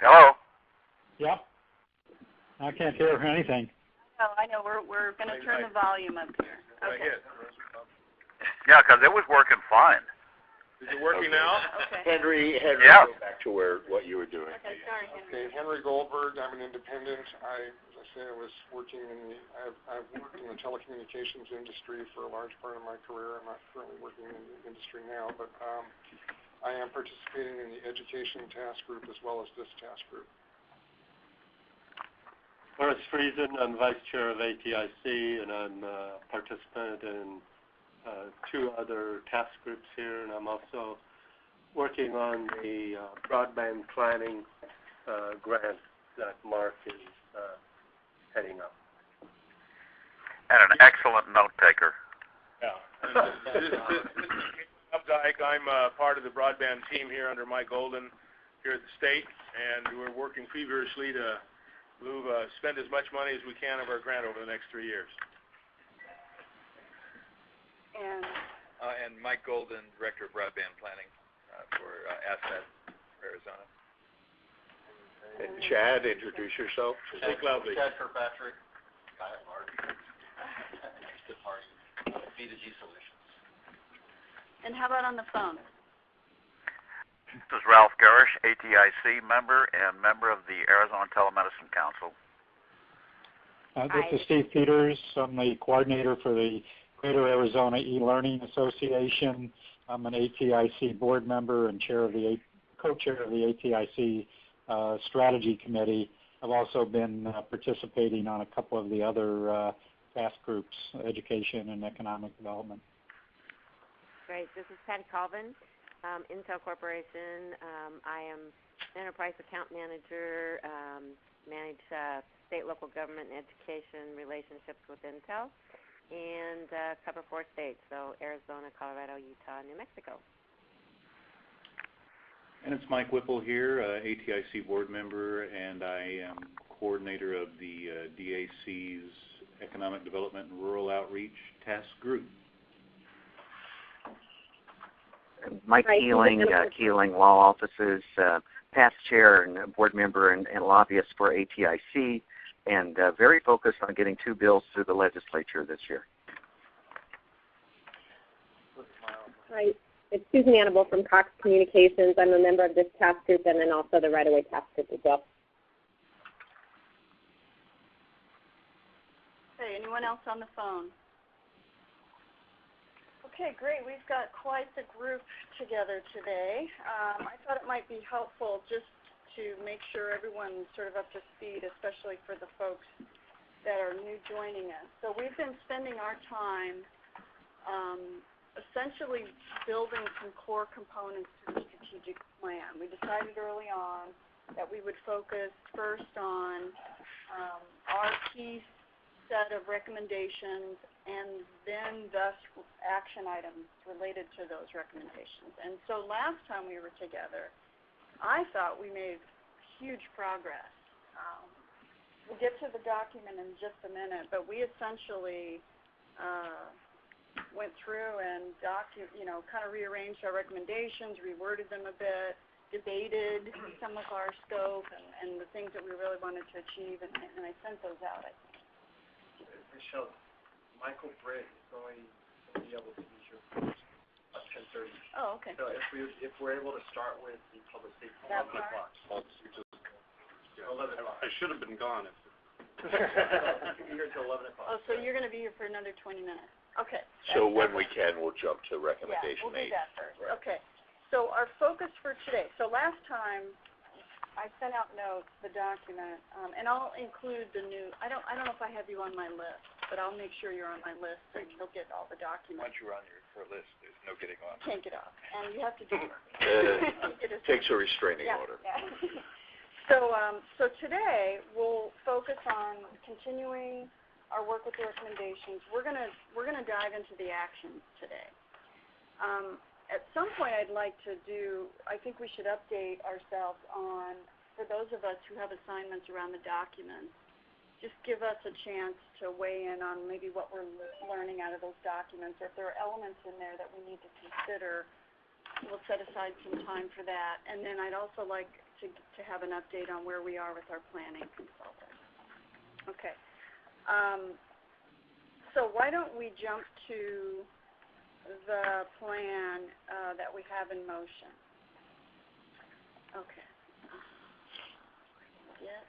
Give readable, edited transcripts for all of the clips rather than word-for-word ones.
Hello? Yep. I can't hear anything. Oh, I know. We're going to turn the volume up here. Okay. Yeah, because it was working fine. Is it working now? Okay. Henry, Yeah. Go back to what you were doing. Okay, sorry, Henry. Okay, Henry Goldberg. I'm an independent. As I say, I was working I've worked in the telecommunications industry for a large part of my career. I'm not currently working in the industry now, but I am participating in the education task group as well as this task group. Horace Friesen, I'm Vice Chair of ATIC, and I'm a participant in two other task groups here, and I'm also working on the broadband planning grant that Mark is heading up. And an excellent note taker. Yeah. This is Updike. I'm part of the broadband team here under Mike Golden here at the state, and we're working feverishly to spend as much money as we can of our grant over the next 3 years. And Mike Golden, Director of Broadband Planning for ASSET, Arizona. And Chad, introduce yourself. Speak loudly. Chad Kirkpatrick, Guy at Large, Interested Party, B2G Solutions. how about on the phone? This is Ralph Garish, ATIC member and member of the Arizona Telemedicine Council. This is Steve Peters. I'm the coordinator for the Greater Arizona E-Learning Association. I'm an ATIC board member and co-chair of the ATIC strategy committee. I've also been participating on a couple of the other task groups, education and economic development. Great. This is Patty Colvin, Intel Corporation. I am enterprise account manager, manage state, local government, and education relationships with Intel, and cover 4 states, so Arizona, Colorado, Utah, and New Mexico. And it's Mike Whipple here, ATIC board member, and I am coordinator of the DAC's Economic Development and Rural Outreach Task Group. Mike Keeling, Keeling Law Offices, past chair and board member and lobbyist for ATIC, and very focused on getting 2 bills through the legislature this year. Hi, it's Susan Annable from Cox Communications. I'm a member of this task group and then also the Right-of-Way task group as well. Okay, anyone else on the phone? Okay, great. We've got quite the group together today. I thought it might be helpful just to make sure everyone's sort of up to speed, especially for the folks that are new joining us. So we've been spending our time essentially building some core components to the strategic plan. We decided early on that we would focus first on our key set of recommendations and then thus action items related to those recommendations. And so last time we were together, I thought we made huge progress. We'll get to the document in just a minute, but we essentially went through and kind of rearranged our recommendations, reworded them a bit, debated some of our scope and the things that we really wanted to achieve, and I sent those out, I think. Michelle, Michael Britt is going to be able to use your post at 10:30. Oh, okay. So if we're able to start with the public safety, 11 o'clock. 11 o'clock. I should have been gone. You'll be here until 11 o'clock. Oh, so you're going to be here for another 20 minutes. Okay. So when we can, we'll jump to recommendation 8. Yeah, we'll do that first. Right. Okay. So our focus for today. So last time I sent out notes, the document, and I'll include the new. I don't know if I have you on my list, but I'll make sure you're on my list, and you'll get all the documents. Once you're on your list, there's no getting off. Can't get off, and you have to do it. Takes a restraining order. Yeah. So today we'll focus on continuing our work with the recommendations. We're gonna dive into the actions today. At some point, I'd like to I think we should update ourselves on, for those of us who have assignments around the documents, just give us a chance to weigh in on maybe what we're learning out of those documents, or if there are elements in there that we need to consider. We'll set aside some time for that. And then I'd also like to have an update on where we are with our planning consultant. Okay. So why don't we jump to the plan that we have in motion? Okay. Get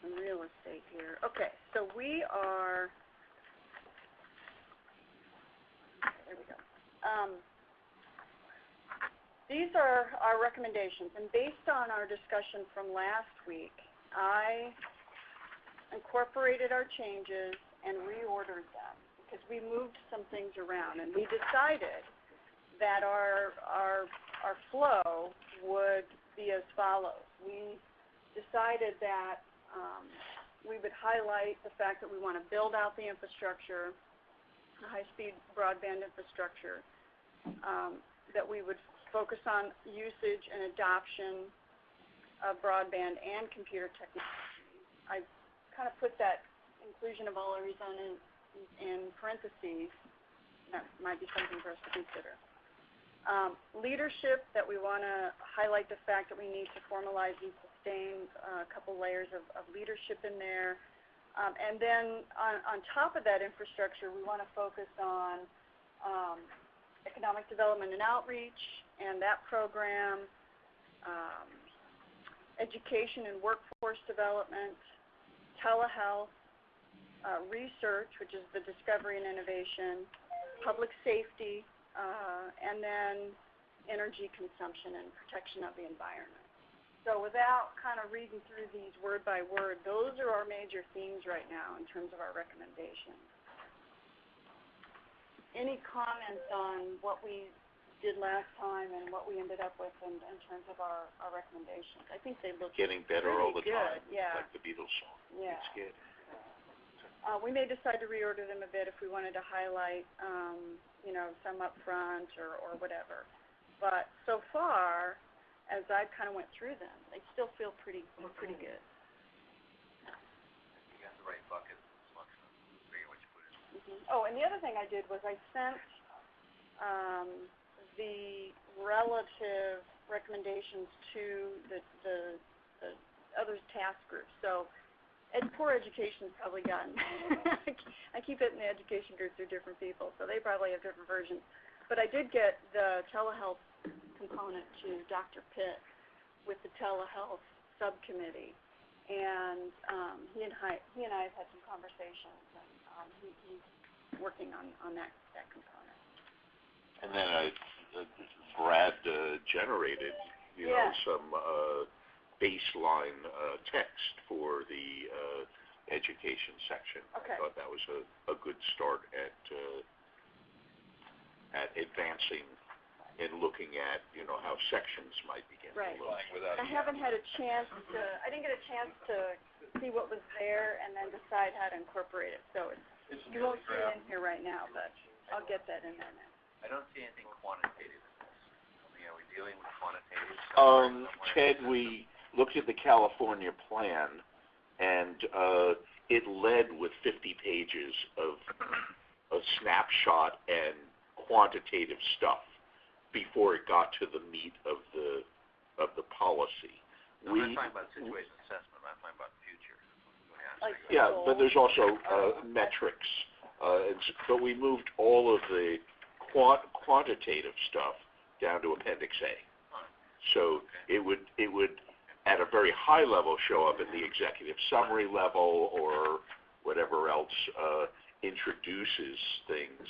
some real estate here. Okay, so we are, there we go. These are our recommendations, and based on our discussion from last week, I incorporated our changes and reordered them because we moved some things around, and we decided that our flow would be as follows. We decided that we would highlight the fact that we want to build out the infrastructure, the high-speed broadband infrastructure, that we would focus on usage and adoption of broadband and computer technology. I kind of put that inclusion of all Arizona in parentheses. That might be something for us to consider. Leadership, that we want to highlight the fact that we need to formalize and sustain a couple layers of leadership in there. And then on top of that infrastructure, we want to focus on economic development and outreach and that program, education and workforce development, telehealth, research, which is the discovery and innovation, public safety, and then energy consumption and protection of the environment. So without kind of reading through these word by word, those are our major themes right now in terms of our recommendations. Any comments on what we did last time and what we ended up with in terms of our recommendations? I think they look Getting better all the good. time, Yeah. like the Beatles song. Yeah. It's good. We may decide to reorder them a bit if we wanted to highlight, some up front or whatever. But so far, as I kind of went through them, they still feel pretty good. You got the right bucket. Figure what you put in. Oh, and the other thing I did was I sent the relative recommendations to the other task groups. So poor education's probably gotten, I keep hitting the education groups are different people, so they probably have different versions. But I did get the telehealth component to Dr. Pitt with the telehealth subcommittee, and he and I have had some conversations, and he's working on that component. And then Brad generated, some baseline text for the education section. Okay. I thought that was a good start at advancing and looking at, how sections might begin Right. to look. I haven't had a chance I didn't get a chance to see what was there and then decide how to incorporate it. So you won't see it in here right now, but I'll get that in there now. I don't see anything quantitative in this. Are we dealing with quantitative? Ted, we looked at the California plan, and it led with 50 pages of a snapshot and quantitative stuff before it got to the meat of the policy. No, I'm not talking about situation assessment. I'm talking about future. Yeah, but there's also metrics. But we moved all of the quantitative stuff down to Appendix A. So it would at a very high level show up at the executive summary level or whatever else introduces things.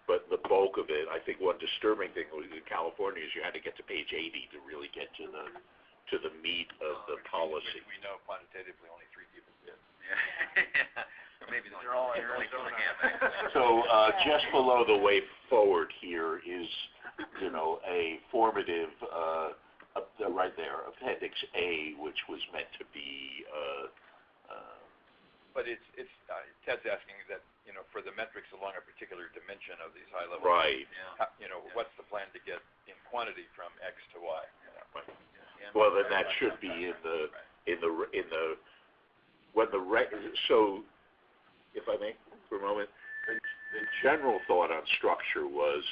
But the bulk of it, I think one disturbing thing in California is you had to get to page 80 to really get to the meat of the policy. We know quantitatively only 3 people did. Yeah. Maybe they're all in Arizona. So just below the way forward here is, a formative, right there, Appendix A, which was meant to be. But it's Ted's asking that, for the metrics along a particular dimension of these high levels. Right. What's the plan to get in quantity from X to Y? Right. Well, then that should be so, if I may, for a moment, the general thought on structure was,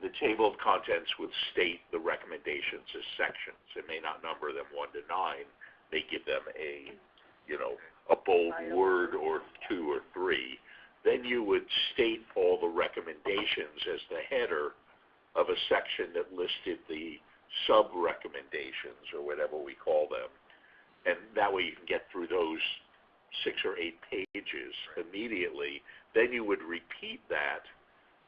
the table of contents would state the recommendations as sections. It may not number them 1 to 9. May give them a bold word or 2 or 3. Then you would state all the recommendations as the header of a section that listed the sub-recommendations or whatever we call them. And that way you can get through those 6 or 8 pages immediately. Then you would repeat that,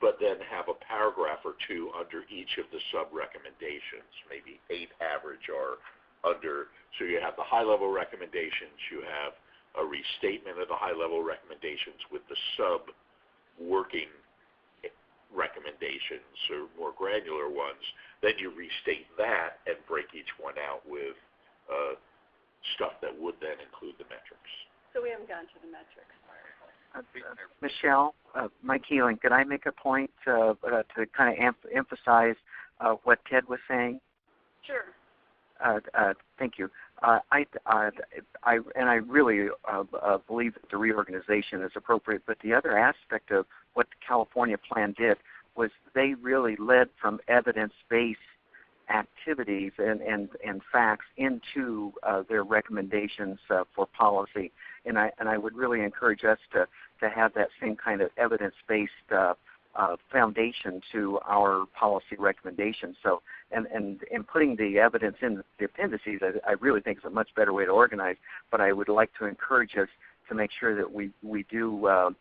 but then have a paragraph or 2 under each of the sub-recommendations, maybe 8 average or under. So you have the high-level recommendations, you have a restatement of the high-level recommendations with the sub-working recommendations or more granular ones. Then you restate that and break each one out with stuff that would then include the metrics. So we haven't gotten to the metrics. Michelle, Mike Healing, could I make a point to kind of emphasize what Ted was saying? Sure. Thank you. I really believe that the reorganization is appropriate, but the other aspect of what the California plan did was they really led from evidence-based activities and facts into their recommendations for policy, and I would really encourage us to have that same kind of evidence-based foundation to our policy recommendations. So, and putting the evidence in the appendices, I really think is a much better way to organize. But I would like to encourage us to make sure that we do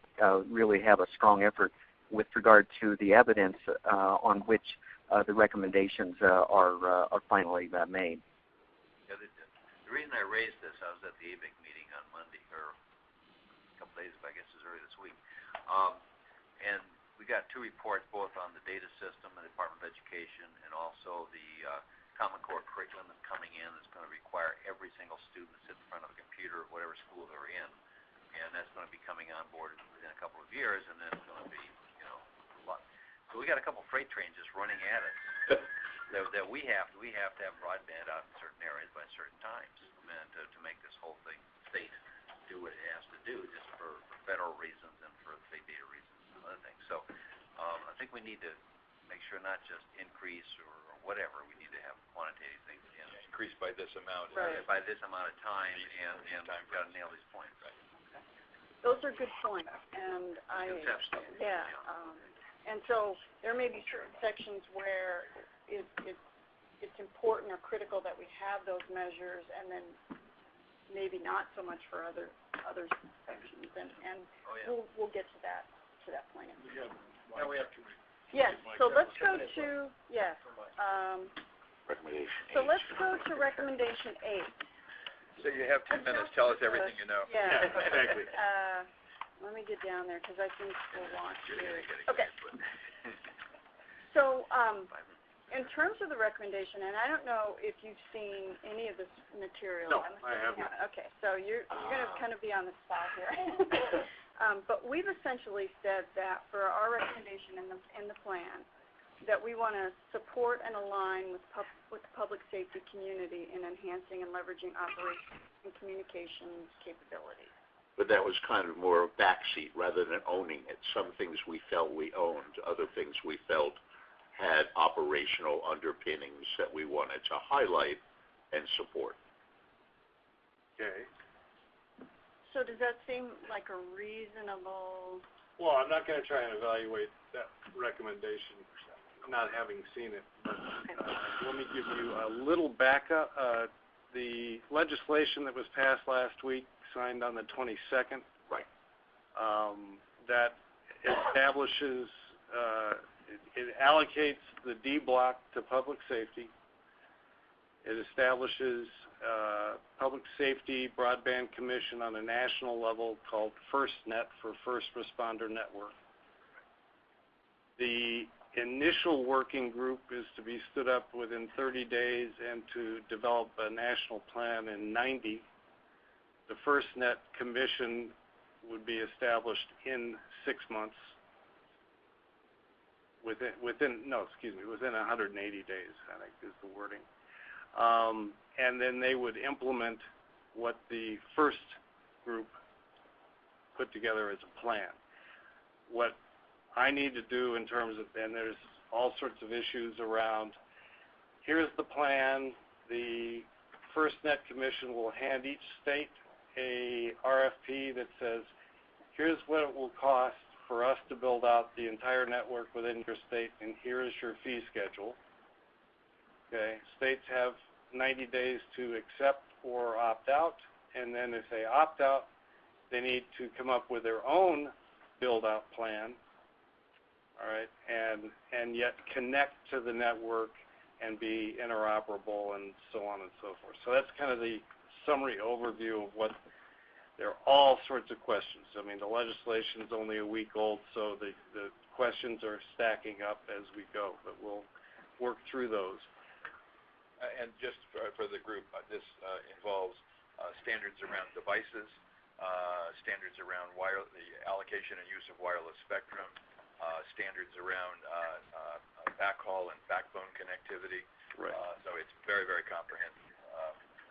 really have a strong effort with regard to the evidence on which the recommendations are finally made. Yeah, the reason I raised this, I was at the ABIC meeting on Monday, or a couple days ago, I guess it was early this week, and we got 2 reports, both on the data system and the Department of Education, and also the Common Core curriculum that's coming in that's going to require every single student to sit in front of a computer, whatever school they're in, and that's going to be coming on board within a couple of years, and then it's going to be, a lot. So we got a couple freight trains just running at it that we have to have broadband out in certain areas by certain times, and to make this whole thing state do what it has to do, just for federal reasons and for state data reasons and other things. So I think we need to make sure not just increase or whatever, we need to have quantitative things in. Increase by this amount. Right. By this amount of time, and we've got to nail these points. Right. Okay. Those are good points, and and so there may be certain sections where it's important or critical that we have those measures, and then maybe not so much for other sections, and we'll get to that point. Now we have to. Yes. So let's go to Recommendation 8. So let's go to recommendation 8. So you have 10 minutes. Tell us everything you know. Yeah. Exactly. Let me get down there because I think we'll want to. Okay. So in terms of the recommendation, and I don't know if you've seen any of this material. No, I haven't. Okay, so you're going to kind of be on the spot here. But we've essentially said that for our recommendation in the plan, that we want to support and align with the public safety community in enhancing and leveraging operations and communications capabilities. But that was kind of more backseat rather than owning it. Some things we felt we owned, other things we felt had operational underpinnings that we wanted to highlight and support. Okay. So does that seem like a reasonable? Well, I'm not going to try and evaluate that recommendation, not having seen it. But, let me give you a little backup. The legislation that was passed last week, signed on the 22nd. Right. That establishes, it allocates the D block to public safety. It establishes Public Safety Broadband Commission on a national level called FirstNet for First Responder Network. The initial working group is to be stood up within 30 days and to develop a national plan in 90. The FirstNet Commission would be established in 6 months. Within 180 days, I think is the wording. And then they would implement what the first group put together as a plan. What I need to do in terms of, and there's all sorts of issues around, here's the plan. The FirstNet Commission will hand each state a RFP that says, here's what it will cost for us to build out the entire network within your state, and here is your fee schedule. Okay, states have 90 days to accept or opt out, and then if they opt out, they need to come up with their own build-out plan, all right, and yet connect to the network and be interoperable and so on and so forth. So that's kind of the summary overview of what, there are all sorts of questions. I mean, the legislation is only a week old, so the questions are stacking up as we go, but we'll work through those. And just for the group, this involves standards around devices, standards around the allocation and use of wireless spectrum, standards around backhaul and backbone connectivity. Right. So it's very, very comprehensive.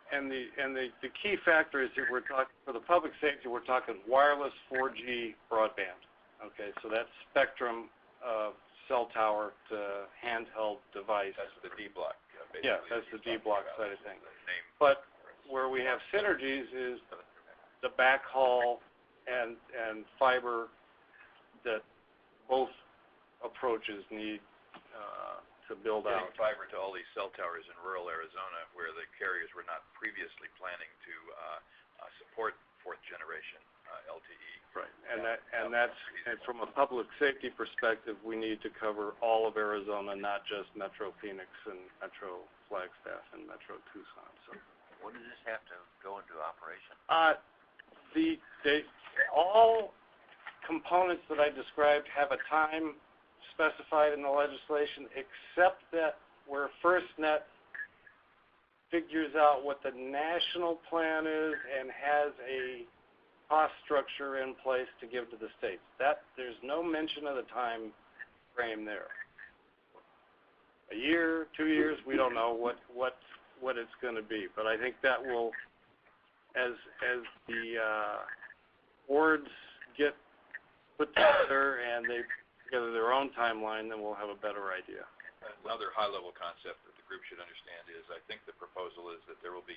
And the key factor is that we're talking, for the public safety, we're talking wireless 4G broadband. Okay, so that's spectrum of cell tower to handheld device. That's the D block. Yeah, that's the D block side of things. But where we have synergies is the backhaul and fiber that both approaches need to build out. Getting fiber to all these cell towers in rural Arizona, where the carriers were not previously planning to support fourth generation LTE. Right, and that's from a public safety perspective, we need to cover all of Arizona, not just Metro Phoenix and Metro Flagstaff and Metro Tucson. So, when does this have to go into operation? All components that I described have a time specified in the legislation, except that where FirstNet figures out what the national plan is and has a cost structure in place to give to the states. There's no mention of the time frame there. A year, 2 years, we don't know what it's going to be, but I think that will, as the boards get put together and they together their own timeline, then we'll have a better idea. Another high-level concept that the group should understand is, I think the proposal is that there will be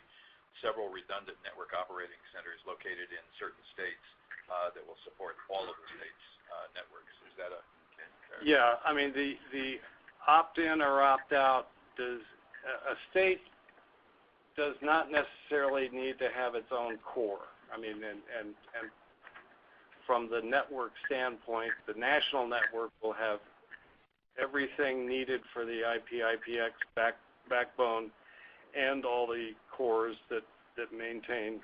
several redundant network operating centers located in certain states that will support all of the states' networks. Is that a fair? Yeah, I mean, the opt-in or opt-out, a state does not necessarily need to have its own core. I mean, and from the network standpoint, the national network will have everything needed for the IP/IPX backbone and all the cores that maintain,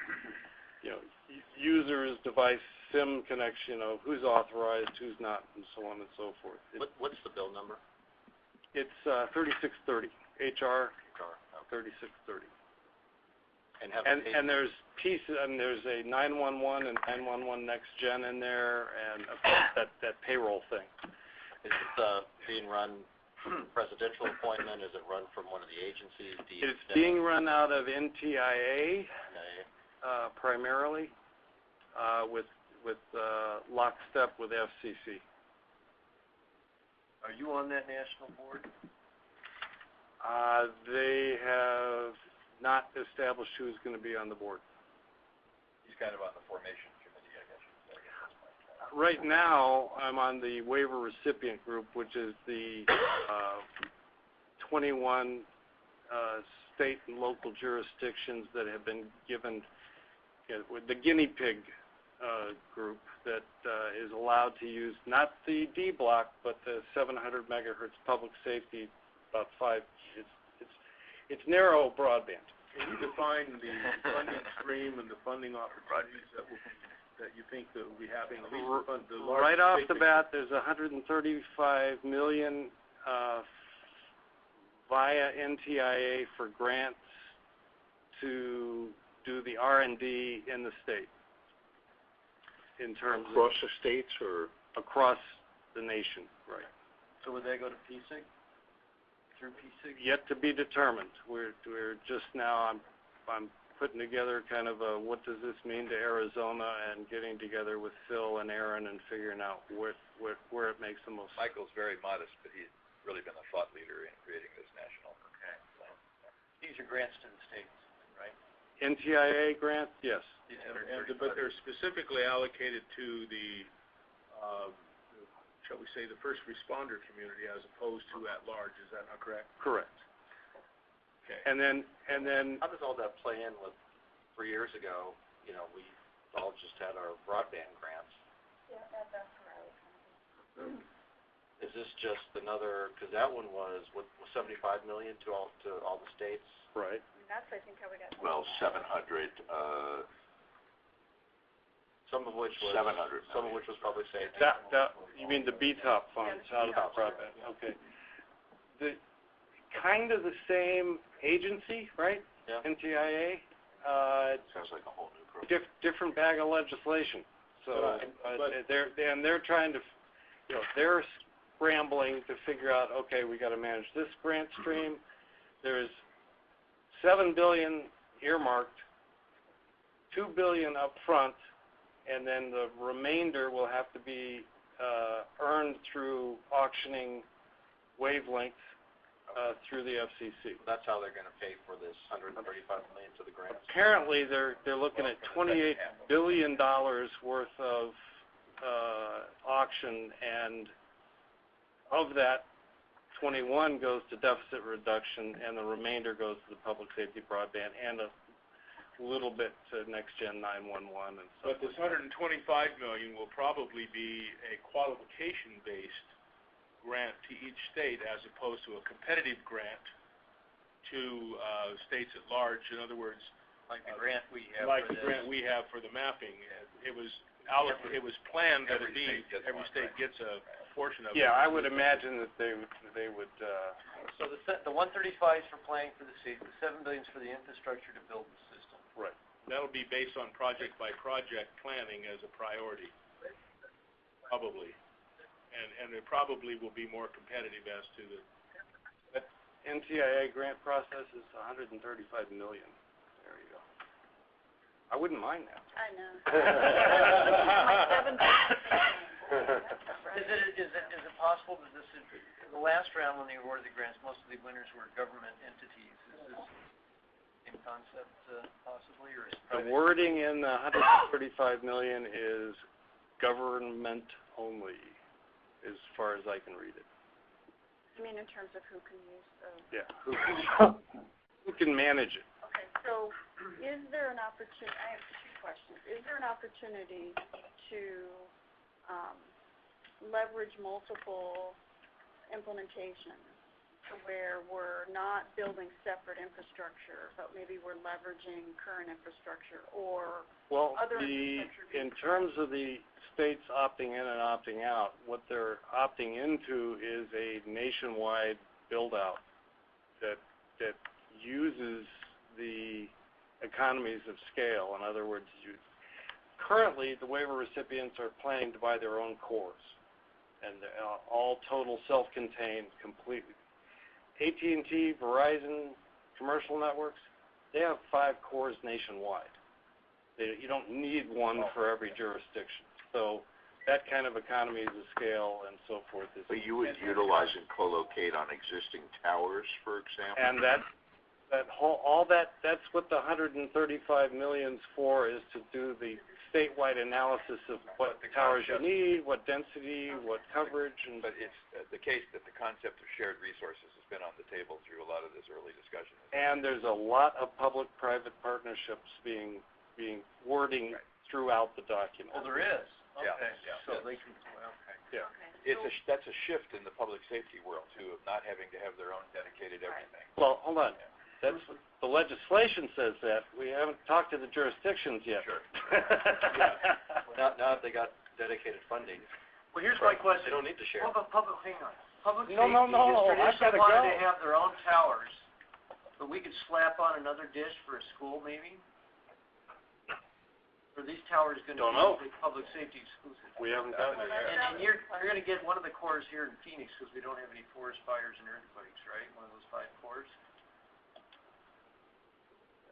users, device, SIM connection, who's authorized, who's not, and so on and so forth. What's the bill number? It's 3630, HR 3630. And there's pieces, and there's a 911 and 911 Next Gen in there, and of course that payroll thing. Is it being run presidential appointment? Is it run from one of the agencies? It's being run out of NTIA primarily, with lockstep with FCC. Are you on that national board? They have not established who's going to be on the board. He's kind of on the formation committee, I guess. Right now, I'm on the waiver recipient group, which is the 21 state and local jurisdictions that have been given the guinea pig group that is allowed to use not the D block, but the 700 megahertz public safety, about 5. It's narrow broadband. Can you define the funding stream and the funding opportunities that you think that will be happening? At least the right off the bat, there's $135 million via NTIA for grants to do the R&D in the state. In terms across the states or across the nation, right? So would they go to PSIG? Through PSIG? Yet to be determined. We're just now. I'm putting together kind of a what does this mean to Arizona, and getting together with Phil and Aaron and figuring out where it makes the most. Michael's very modest, but he really been the thought leader in creating this national plan. These are grants to the states, right? NTIA grants, yes. But they're specifically allocated to the, shall we say, the first responder community as opposed to at large. Is that not correct? Correct. Okay. And then How does all that play in with 3 years ago? You know, we all just had our broadband grants. Yeah, that's where I was coming from. Is this just another? Because that one was what, was $75 million to all the states. Right. And that's, I think, how we got. Well, 700. Some of which was 700 Some of which was public safety. That you mean the BTOP funds out of the broadband? Okay. The kind of the same agency, right? Yeah. NTIA. Sounds like a whole new program. Different bag of legislation. So they're trying to, you know, they're scrambling to figure out. Okay, we got to manage this grant stream. There's $7 billion earmarked, $2 billion up front, and then the remainder will have to be earned through auctioning wavelengths through the FCC. That's how they're going to pay for this $135 million to the grants. Apparently, they're looking at $28 billion worth of auction, and of that, 21 goes to deficit reduction, and the remainder goes to the public safety broadband, and a little bit to Next Gen 911 and stuff. But this $125 million will probably be a qualification-based grant to each state as opposed to a competitive grant to states at large. In other words, Like the grant we have. like the grant we have for the mapping. It was planned that every state gets a portion of it. Yeah, I would imagine that they would. So the 135 is for planning for the city. The $7 billion is for the infrastructure to build the system. Right. That'll be based on project by project planning as a priority, probably, and it probably will be more competitive as to the. That NTIA grant process is $135 million. There you go. I wouldn't mind that. I know. Is it possible that this is the last round when they awarded the grants? Most of the winners were government entities. Is this same concept possibly, or is the wording in the $135 million is government only, as far as I can read it. You mean in terms of who can use the? Yeah. Who can manage it? Okay, so is there an opportunity? I have two questions. Is there an opportunity to leverage multiple implementations to where we're not building separate infrastructure, but maybe we're leveraging current infrastructure or other infrastructure? In terms of the states opting in and opting out, what they're opting into is a nationwide build-out that uses the economies of scale. In other words, currently the waiver recipients are planning to buy their own cores, and all total self-contained completely. AT&T, Verizon, commercial networks, they have 5 cores nationwide. You don't need one for every jurisdiction. So that kind of economies of scale and so forth is. But you would utilize and co-locate on existing towers, for example? And that's what the $135 million's for, is to do the statewide analysis of what towers you need, what density, what coverage. But it's the case that the concept of shared resources has been on the table through a lot of this early discussion. And there's a lot of public-private partnerships being wording throughout the document. Oh, there is. Okay. Yeah. So they can. Okay. Yeah. Okay. That's a shift in the public safety world too, of not having to have their own dedicated everything. Well, hold on. That's the legislation says that. We haven't talked to the jurisdictions yet. Sure. Now if they got dedicated funding. Well, here's my question. They don't need to share. Well, but hang on. Public No, safety I've gotta traditionally wanted go. to have their own towers, but we could slap on another dish for a school, maybe? Or are these towers going to Don't know. be public safety exclusive? We haven't done it yet. And you're going to get one of the cores here in Phoenix because we don't have any forest fires and earthquakes, right? One of those 5 cores.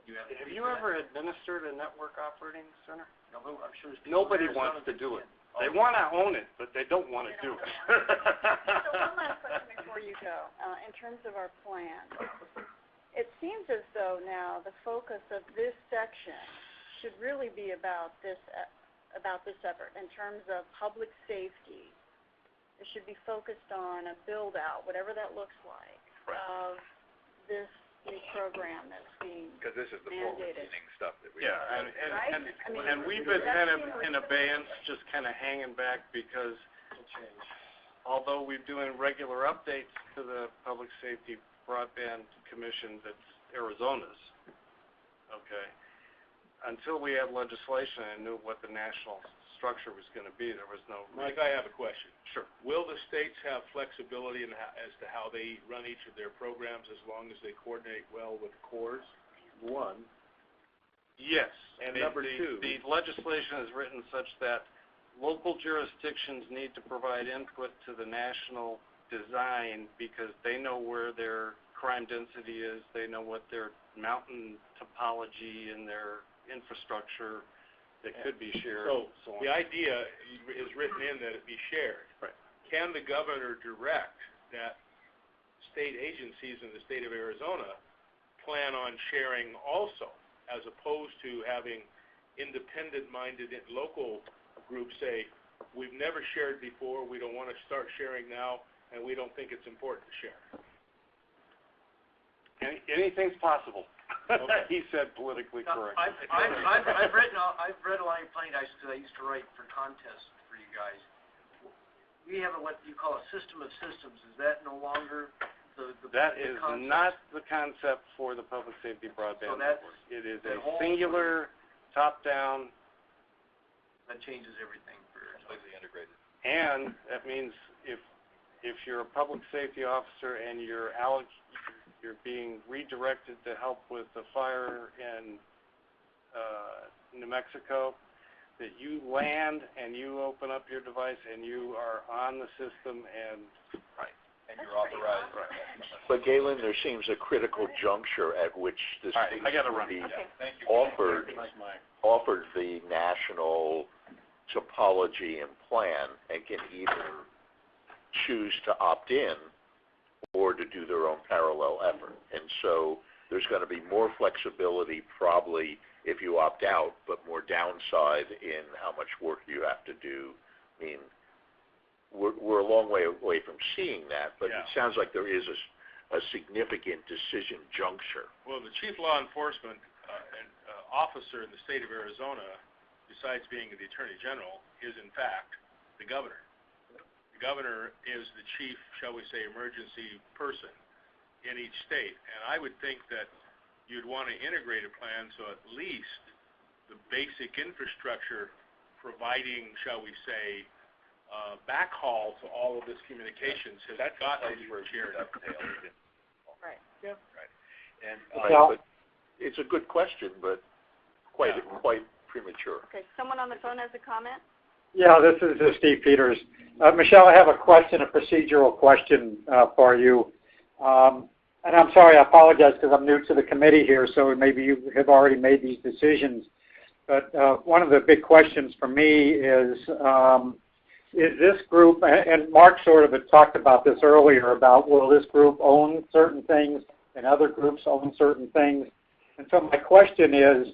Have you ever administered a network operating center? No, but I'm sure there's people Nobody in wants Arizona to do it. that They want to own it, but they don't want to do it. So one last question before you go. In terms of our plan, it seems as though now the focus of this section should really be about this effort in terms of public safety. It should be focused on a build-out, whatever that looks like, of this new program that's being Because this is the forward-leaning stuff that we and we've been kind of in abeyance, just kind of hanging back because although we're doing regular updates to the Public Safety Broadband Commission that's Arizona's, okay, until we had legislation and knew what the national structure was going to be, there was no... Mike, I have a question. Sure. Will the states have flexibility as to how they run each of their programs as long as they coordinate well with CORS? One. Yes. And number two. The legislation is written such that local jurisdictions need to provide input to the national design because they know where their crime density is, they know what their mountain topology and their infrastructure that could be shared. So the idea is written in that it be shared. Right. Can the governor direct that state agencies in the state of Arizona plan on sharing also, as opposed to having independent-minded local groups say, we've never shared before, we don't want to start sharing now, and we don't think it's important to share? Anything's possible. Okay. He said politically correct. I've read a lot of your planning guides because I used to write for contests for you guys. We have what you call a system of systems. Is that no longer the That the is concept? not the concept for the Public Safety Broadband Network. It is a whole singular, top-down. That changes everything for completely integrated. And that means if you're a public safety officer and you're being redirected to help with the fire in New Mexico, that you land and you open up your device and you are on the system and and you're authorized. Right. But Galen, there seems a critical juncture at which the state run. offered the national topology and plan and can either choose to opt in or to do their own parallel effort. And so there's going to be more flexibility probably if you opt out, but more downside in how much work you have to do. I mean, we're a long way away from seeing that, but it sounds like there is a significant decision juncture. Well, the chief law enforcement officer in the state of Arizona, besides being the Attorney General, is in fact the governor. The governor is the chief, shall we say, emergency person in each state. And I would think that you'd want to integrate a plan so at least the basic infrastructure providing, shall we say, backhaul to all of this communications has got to be shared. Right. Yeah. Right. And But it's a good question, but quite premature. Okay, someone on the phone has a comment? Yeah, this is Steve Peters. Michelle, I have a question, a procedural question for you. And I'm sorry, I apologize because I'm new to the committee here, so maybe you have already made these decisions. But one of the big questions for me is this group, and Mark sort of had talked about this earlier, about will this group own certain things and other groups own certain things? And so my question is,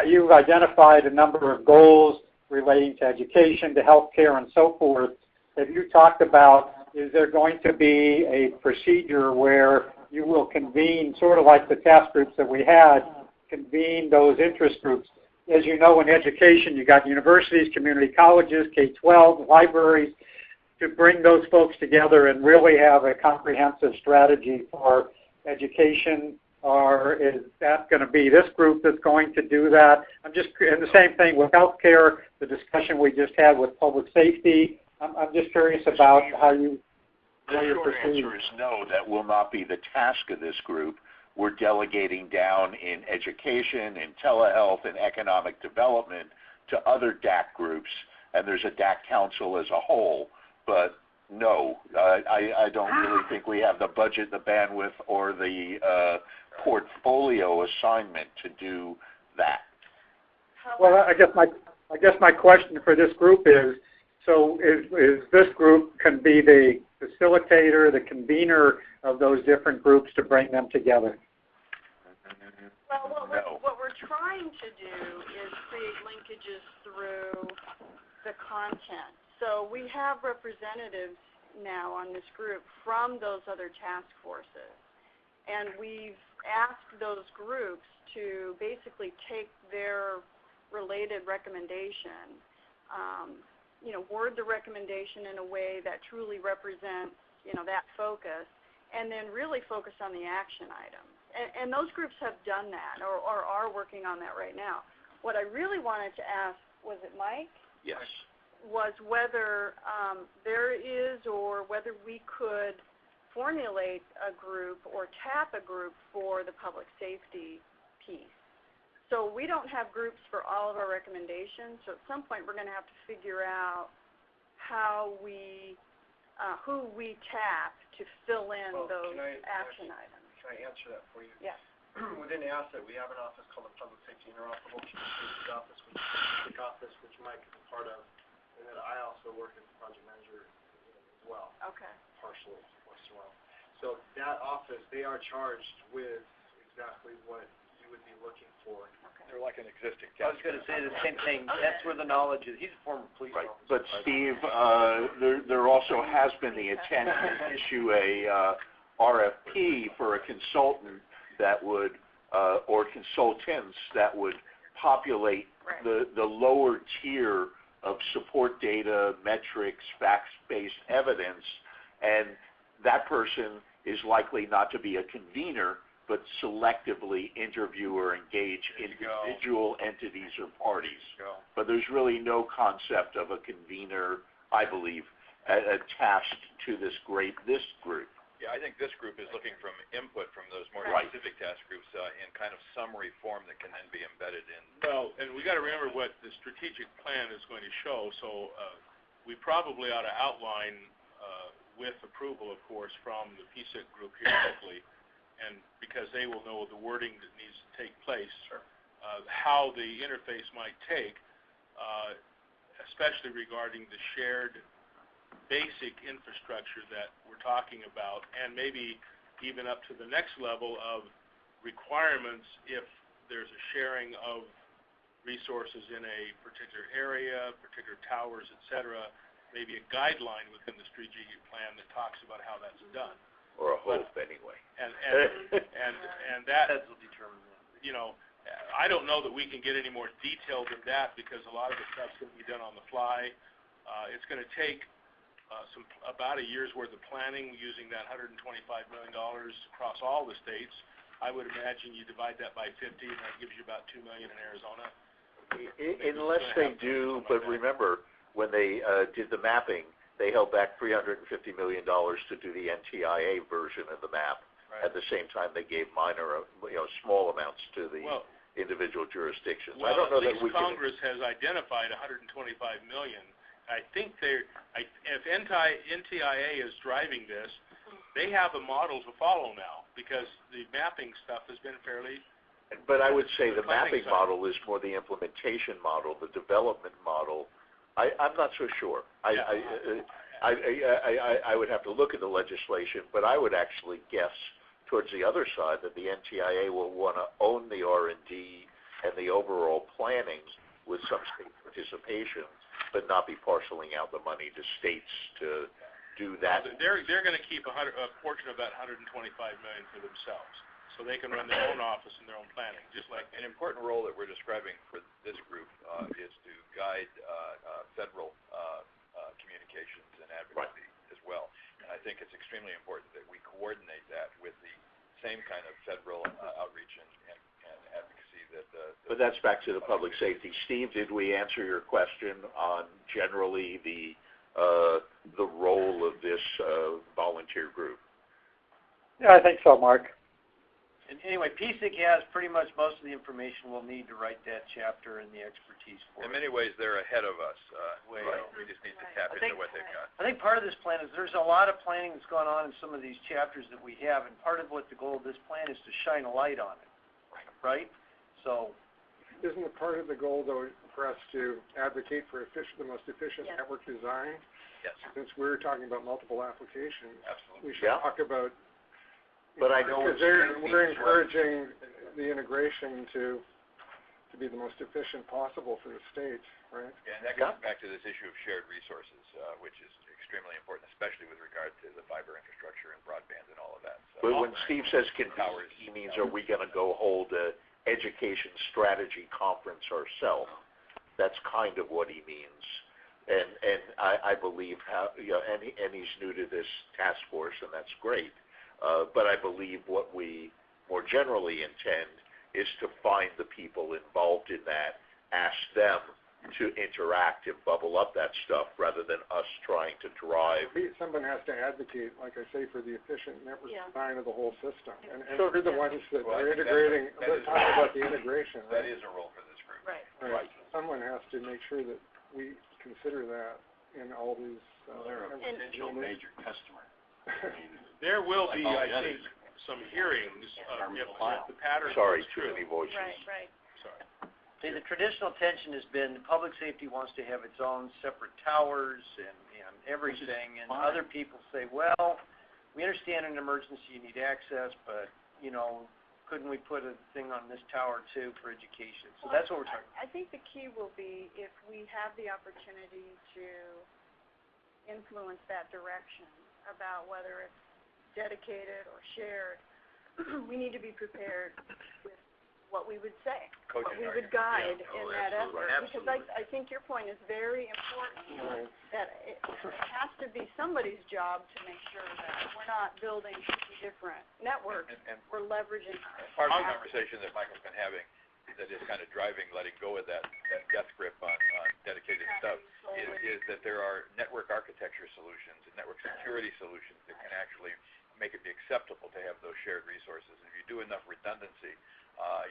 you've identified a number of goals relating to education, to healthcare, and so forth. Have you talked about, is there going to be a procedure where you will convene, sort of like the task groups that we had, convene those interest groups? As you know, in education, you got universities, community colleges, K-12, libraries, to bring those folks together and really have a comprehensive strategy for education. Or is that going to be this group that's going to do that? And the same thing with healthcare, the discussion we just had with public safety. I'm just curious about how you The short answer is no, that will not be the task of this group. We're delegating down in education, in telehealth, and economic development to other DAC groups, and there's a DAC council as a whole. But no, I don't really think we have the budget, the bandwidth, or the portfolio assignment to do that. Well, I guess I guess my question for this group is, so is this group can be the facilitator, the convener of those different groups to bring them together? Well, what we're trying to do is create linkages through the content. So we have representatives now on this group from those other task forces. And we've asked those groups to basically take their related recommendation, word the recommendation in a way that truly represents, that focus, and then really focus on the action items. And those groups have done that or are working on that right now. What I really wanted to ask, was it Mike? Yes. Was whether there is or whether we could formulate a group or tap a group for the public safety piece. So we don't have groups for all of our recommendations, so at some point we're going to have to figure out how we, who we tap to fill in those action items. Can I answer that for you? Yes. Within ASSET, we have an office called the Public Safety Interoperable Communications Office, which is the big office, which Mike is a part of, and then I also work as project manager as well. Okay. Partially, once in a while. So that office, they are charged with exactly what you would be looking for. Okay. They're like an existing I was going to say the same thing. That's where the knowledge is. He's a former police officer. But Steve, there also has been the intent to issue a RFP for a consultant that would, or consultants that would populate the lower tier of support data, metrics, facts-based evidence, and that person is likely not to be a convener, but selectively interview or engage individual entities or parties. But there's really no concept of a convener, I believe, attached to this group. Yeah, I think this group is looking from input from those more specific task groups in kind of summary form that can then be embedded in. Well, and we got to remember what the strategic plan is going to show. So we probably ought to outline, with approval, of course, from the PSIC group here locally, and because they will know the wording that needs to take place, how the interface might take, especially regarding the shared basic infrastructure that we're talking about, and maybe even up to the next level of requirements if there's a sharing of resources in a particular area, particular towers, etc., maybe a guideline within the strategic plan that talks about how that's done. Or a hope, anyway. And that, I don't know that we can get any more detailed than that because a lot of the stuff's going to be done on the fly. It's going to take about a year's worth of planning using that $125 million across all the states. I would imagine you divide that by 50, and that gives you about $2 million in Arizona. Unless they do, but remember, when they did the mapping, they held back $350 million to do the NTIA version of the map. At the same time, they gave minor, small amounts to the individual jurisdictions. Well, I don't know at that least we can. Congress has identified $125 million. I think if NTIA is driving this, they have a model to follow now because the mapping stuff has been fairly. But I would say the mapping model is more the implementation model, the development model. I'm not so sure. I would have to look at the legislation, but I would actually guess towards the other side that the NTIA will want to own the R&D and the overall planning with some state participation, but not be parceling out the money to states to do that. They're going to keep a portion of that $125 million for themselves, so they can run their own office and their own planning, just like an important role that we're describing for this group is to guide federal communications and advocacy as well. And I think it's extremely important that we coordinate that with the same kind of federal outreach and advocacy that. But that's back to the public safety. Steve, did we answer your question on generally the role of this volunteer group? Yeah, I think so, Mark. And anyway, PSIC has pretty much most of the information we'll need to write that chapter and the expertise for it. In many ways, they're ahead of us. We just need to tap into what they've got. I think part of this plan is there's a lot of planning that's gone on in some of these chapters that we have, and part of what the goal of this plan is to shine a light on it, right? So isn't a part of the goal, though, for us to advocate for the most efficient Yes. network design? Yes, Since we're talking about multiple applications, absolutely. we should talk about. But I know because we're encouraging the integration to be the most efficient possible for the state, right? Yeah, and that comes back to this issue of shared resources, which is extremely important, especially with regard to the fiber infrastructure and broadband and all of that. So, But when Steve says convene, he means are we going to go hold a education strategy conference ourselves? That's kind of what he means. And I believe and he's new to this task force, and that's great. But I believe what we more generally intend is to find the people involved in that, ask them to interact and bubble up that stuff rather than us trying to drive. Someone has to advocate, like I say, for the efficient network design of the whole system. And So- we're the ones that Well, I are think integrating, that they're is- talking about the integration, that right? is a role for this group. Right. Right. Someone has to make sure that we consider that in all these. They're a potential major customer. There will Like be, all I the others. think, some hearings if file. the pattern Sorry, goes too through. many voices. Right. Sorry. See, the traditional tension has been public safety wants to have its own separate towers and everything, and fine. other people say, well, we understand in an emergency you need access, but, couldn't we put a thing on this tower too for education? So that's what we're talking about. I think the key will be if we have the opportunity to influence that direction about whether it's dedicated or shared, we need to be prepared with what we would say, what we would guide in that effort. Because I think your point is very important, that it has to be somebody's job to make sure that we're not building different networks, And we're leveraging part of the conversation that Michael's been having that is kind of driving letting go of that death grip on dedicated stuff is that there are network architecture solutions and network security solutions that can actually make it be acceptable to have those shared resources. If you do enough redundancy,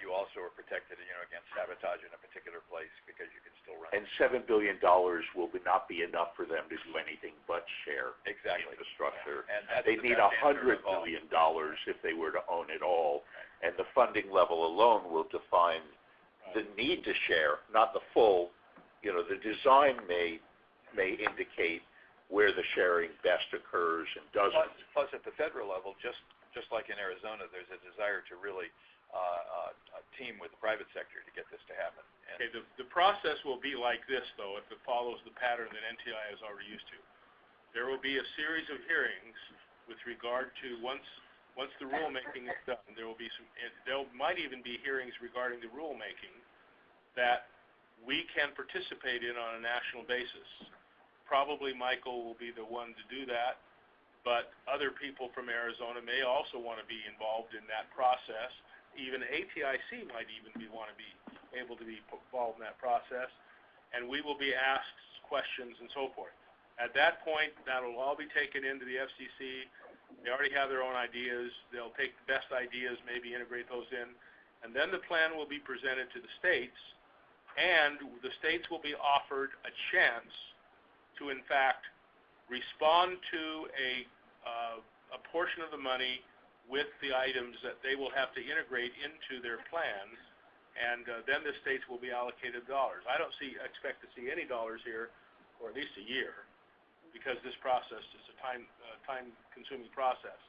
you also are protected, against sabotage in a particular place because you can still run. And $7 billion will not be enough for them to do anything but share infrastructure. And that's They the need best answer $100 of all. million if they were to own it all. And the funding level alone will define the need to share, not the full. The design may indicate where the sharing best occurs and doesn't. Plus, at the federal level, just like in Arizona, there's a desire to really team with the private sector to get this to happen. And Okay, the process will be like this, though, if it follows the pattern that NTI is already used to. There will be a series of hearings with regard to once the rulemaking is done. There might even be hearings regarding the rulemaking that we can participate in on a national basis. Probably Michael will be the one to do that, but other people from Arizona may also want to be involved in that process. Even ATIC might even want to be able to be involved in that process, and we will be asked questions and so forth. At that point, that will all be taken into the FCC. They already have their own ideas. They'll take the best ideas, maybe integrate those in, and then the plan will be presented to the states, and the states will be offered a chance to, in fact, respond to a portion of the money with the items that they will have to integrate into their plans, and then the states will be allocated dollars. I don't expect to see any dollars here for at least a year, because this process is a time-consuming process.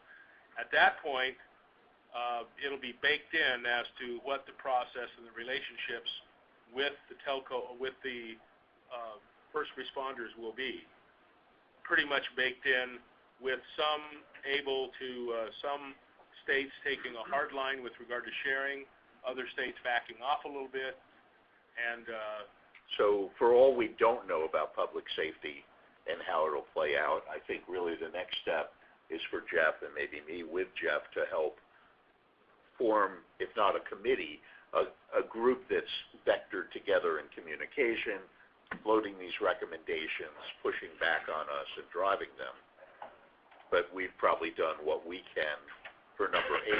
At that point, it'll be baked in as to what the process and the relationships with the first responders will be. Pretty much baked in, with some states taking a hard line with regard to sharing, other states backing off a little bit, and So for all we don't know about public safety and how it'll play out, I think really the next step is for Jeff and maybe me with Jeff to help form, if not a committee, a group that's vectored together in communication, floating these recommendations, pushing back on us and driving them. But we've probably done what we can for number 8.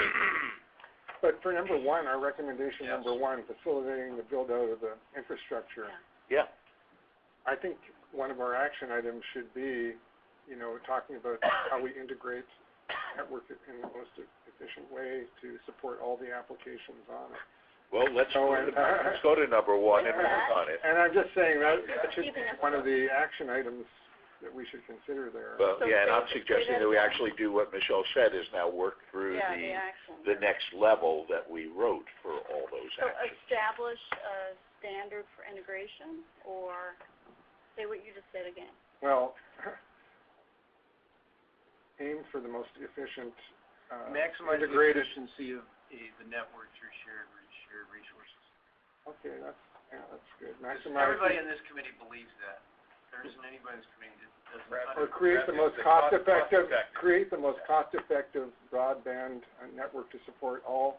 But for number 1, our recommendation number 1, facilitating the build-out of the infrastructure. Yeah. I think one of our action items should be, talking about how we integrate network in the most efficient way to support all the applications on it. Well, let's go to number one and work on it. And I'm just saying that should be one of the action items that we should consider there. Well, yeah, and I'm suggesting that we actually do what Michelle said, is now work through the next level that we wrote for all those actions. So establish a standard for integration, or say what you just said again. Well, aim for the most efficient, maximize the efficiency of the network through shared resources. Okay, that's good. Everybody in this committee believes that. There isn't anybody in this committee that doesn't. Or create the most cost-effective broadband network to support all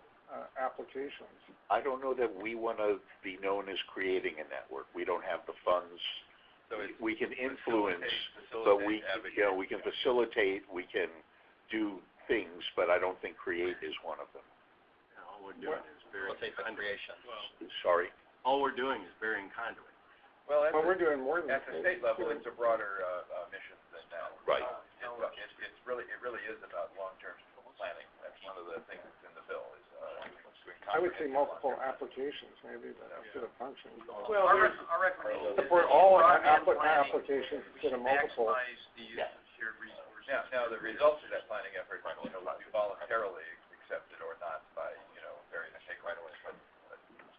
applications. I don't know that we want to be known as creating a network. We don't have the funds. So we can influence, but we can facilitate, we can do things, but I don't think create is one of them. All we're doing is burying creation. Sorry? All we're doing is burying conduit. Well, we're doing more than at the state level. It's a broader mission than that. Right. It really is about long-term planning. That's one of the things that's in the bill. Is I would say multiple applications, maybe, instead of functions. Well, our recommendation support all applications instead of multiple. Maximize the use of shared resources. Now the results of that planning effort will be voluntarily accepted or not by take right away.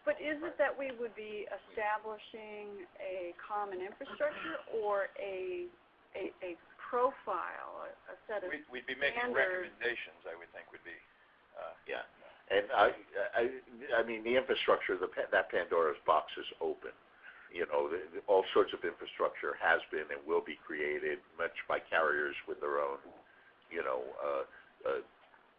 But is it that we would be establishing a common infrastructure or a profile, a set of We'd be making recommendations, I would think, would be. Yeah. And I mean, the infrastructure, that Pandora's box is open. All sorts of infrastructure has been and will be created, much by carriers with their own,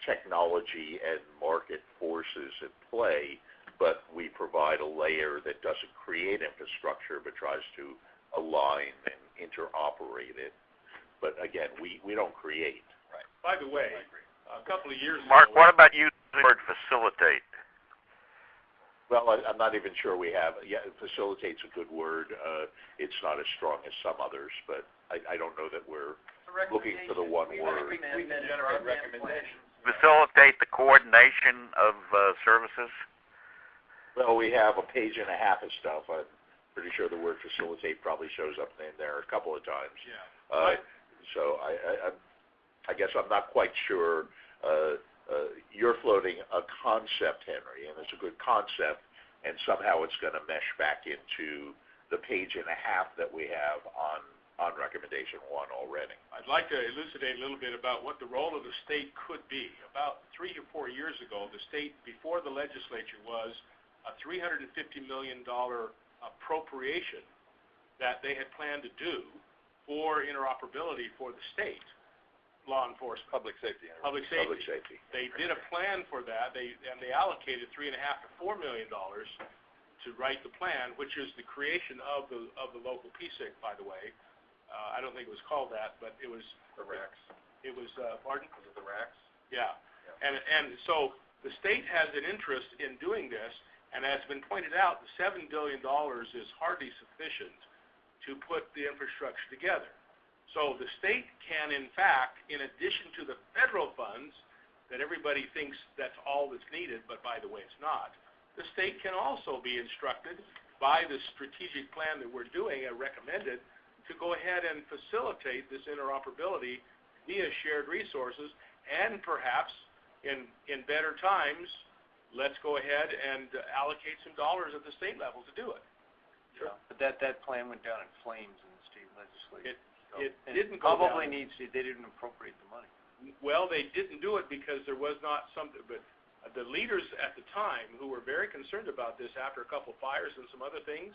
technology and market forces at play. But we provide a layer that doesn't create infrastructure, but tries to align and interoperate it. But again, we don't create. Right. By the way, a couple of years Mark, ago, what about using the word facilitate? Well, I'm not even sure we have. Yeah, facilitate's a good word. It's not as strong as some others, but I don't know that we're looking for the one word. We can generate recommendations. Facilitate the coordination of services? Well, we have a page and a half of stuff. I'm pretty sure the word facilitate probably shows up in there a couple of times. Yeah. So I guess I'm not quite sure. You're floating a concept, Henry, and it's a good concept, and somehow it's going to mesh back into the page and a half that we have on recommendation 1 already. I'd like to elucidate a little bit about what the role of the state could be. About 3 or 4 years ago, the state, before the legislature, was a $350 million appropriation that they had planned to do for interoperability for the state law enforcement. Public safety. They did a plan for that. They allocated $3.5 to $4 million to write the plan, which is the creation of the local PSIC, by the way. I don't think it was called that, but it was the RACs. It was pardon? Was it the RACs? Yeah. And so the state has an interest in doing this. And as has been pointed out, the $7 billion is hardly sufficient to put the infrastructure together. So the state can, in fact, in addition to the federal funds that everybody thinks that's all that's needed, but by the way, it's not, the state can also be instructed by the strategic plan that we're doing and recommended to go ahead and facilitate this interoperability via shared resources, and perhaps in better times, let's go ahead and allocate some dollars at the state level to do it. Sure. But that plan went down in flames in the state legislature. It didn't go probably down. They didn't appropriate the money. Well, they didn't do it because there was not something, but the leaders at the time who were very concerned about this after a couple fires and some other things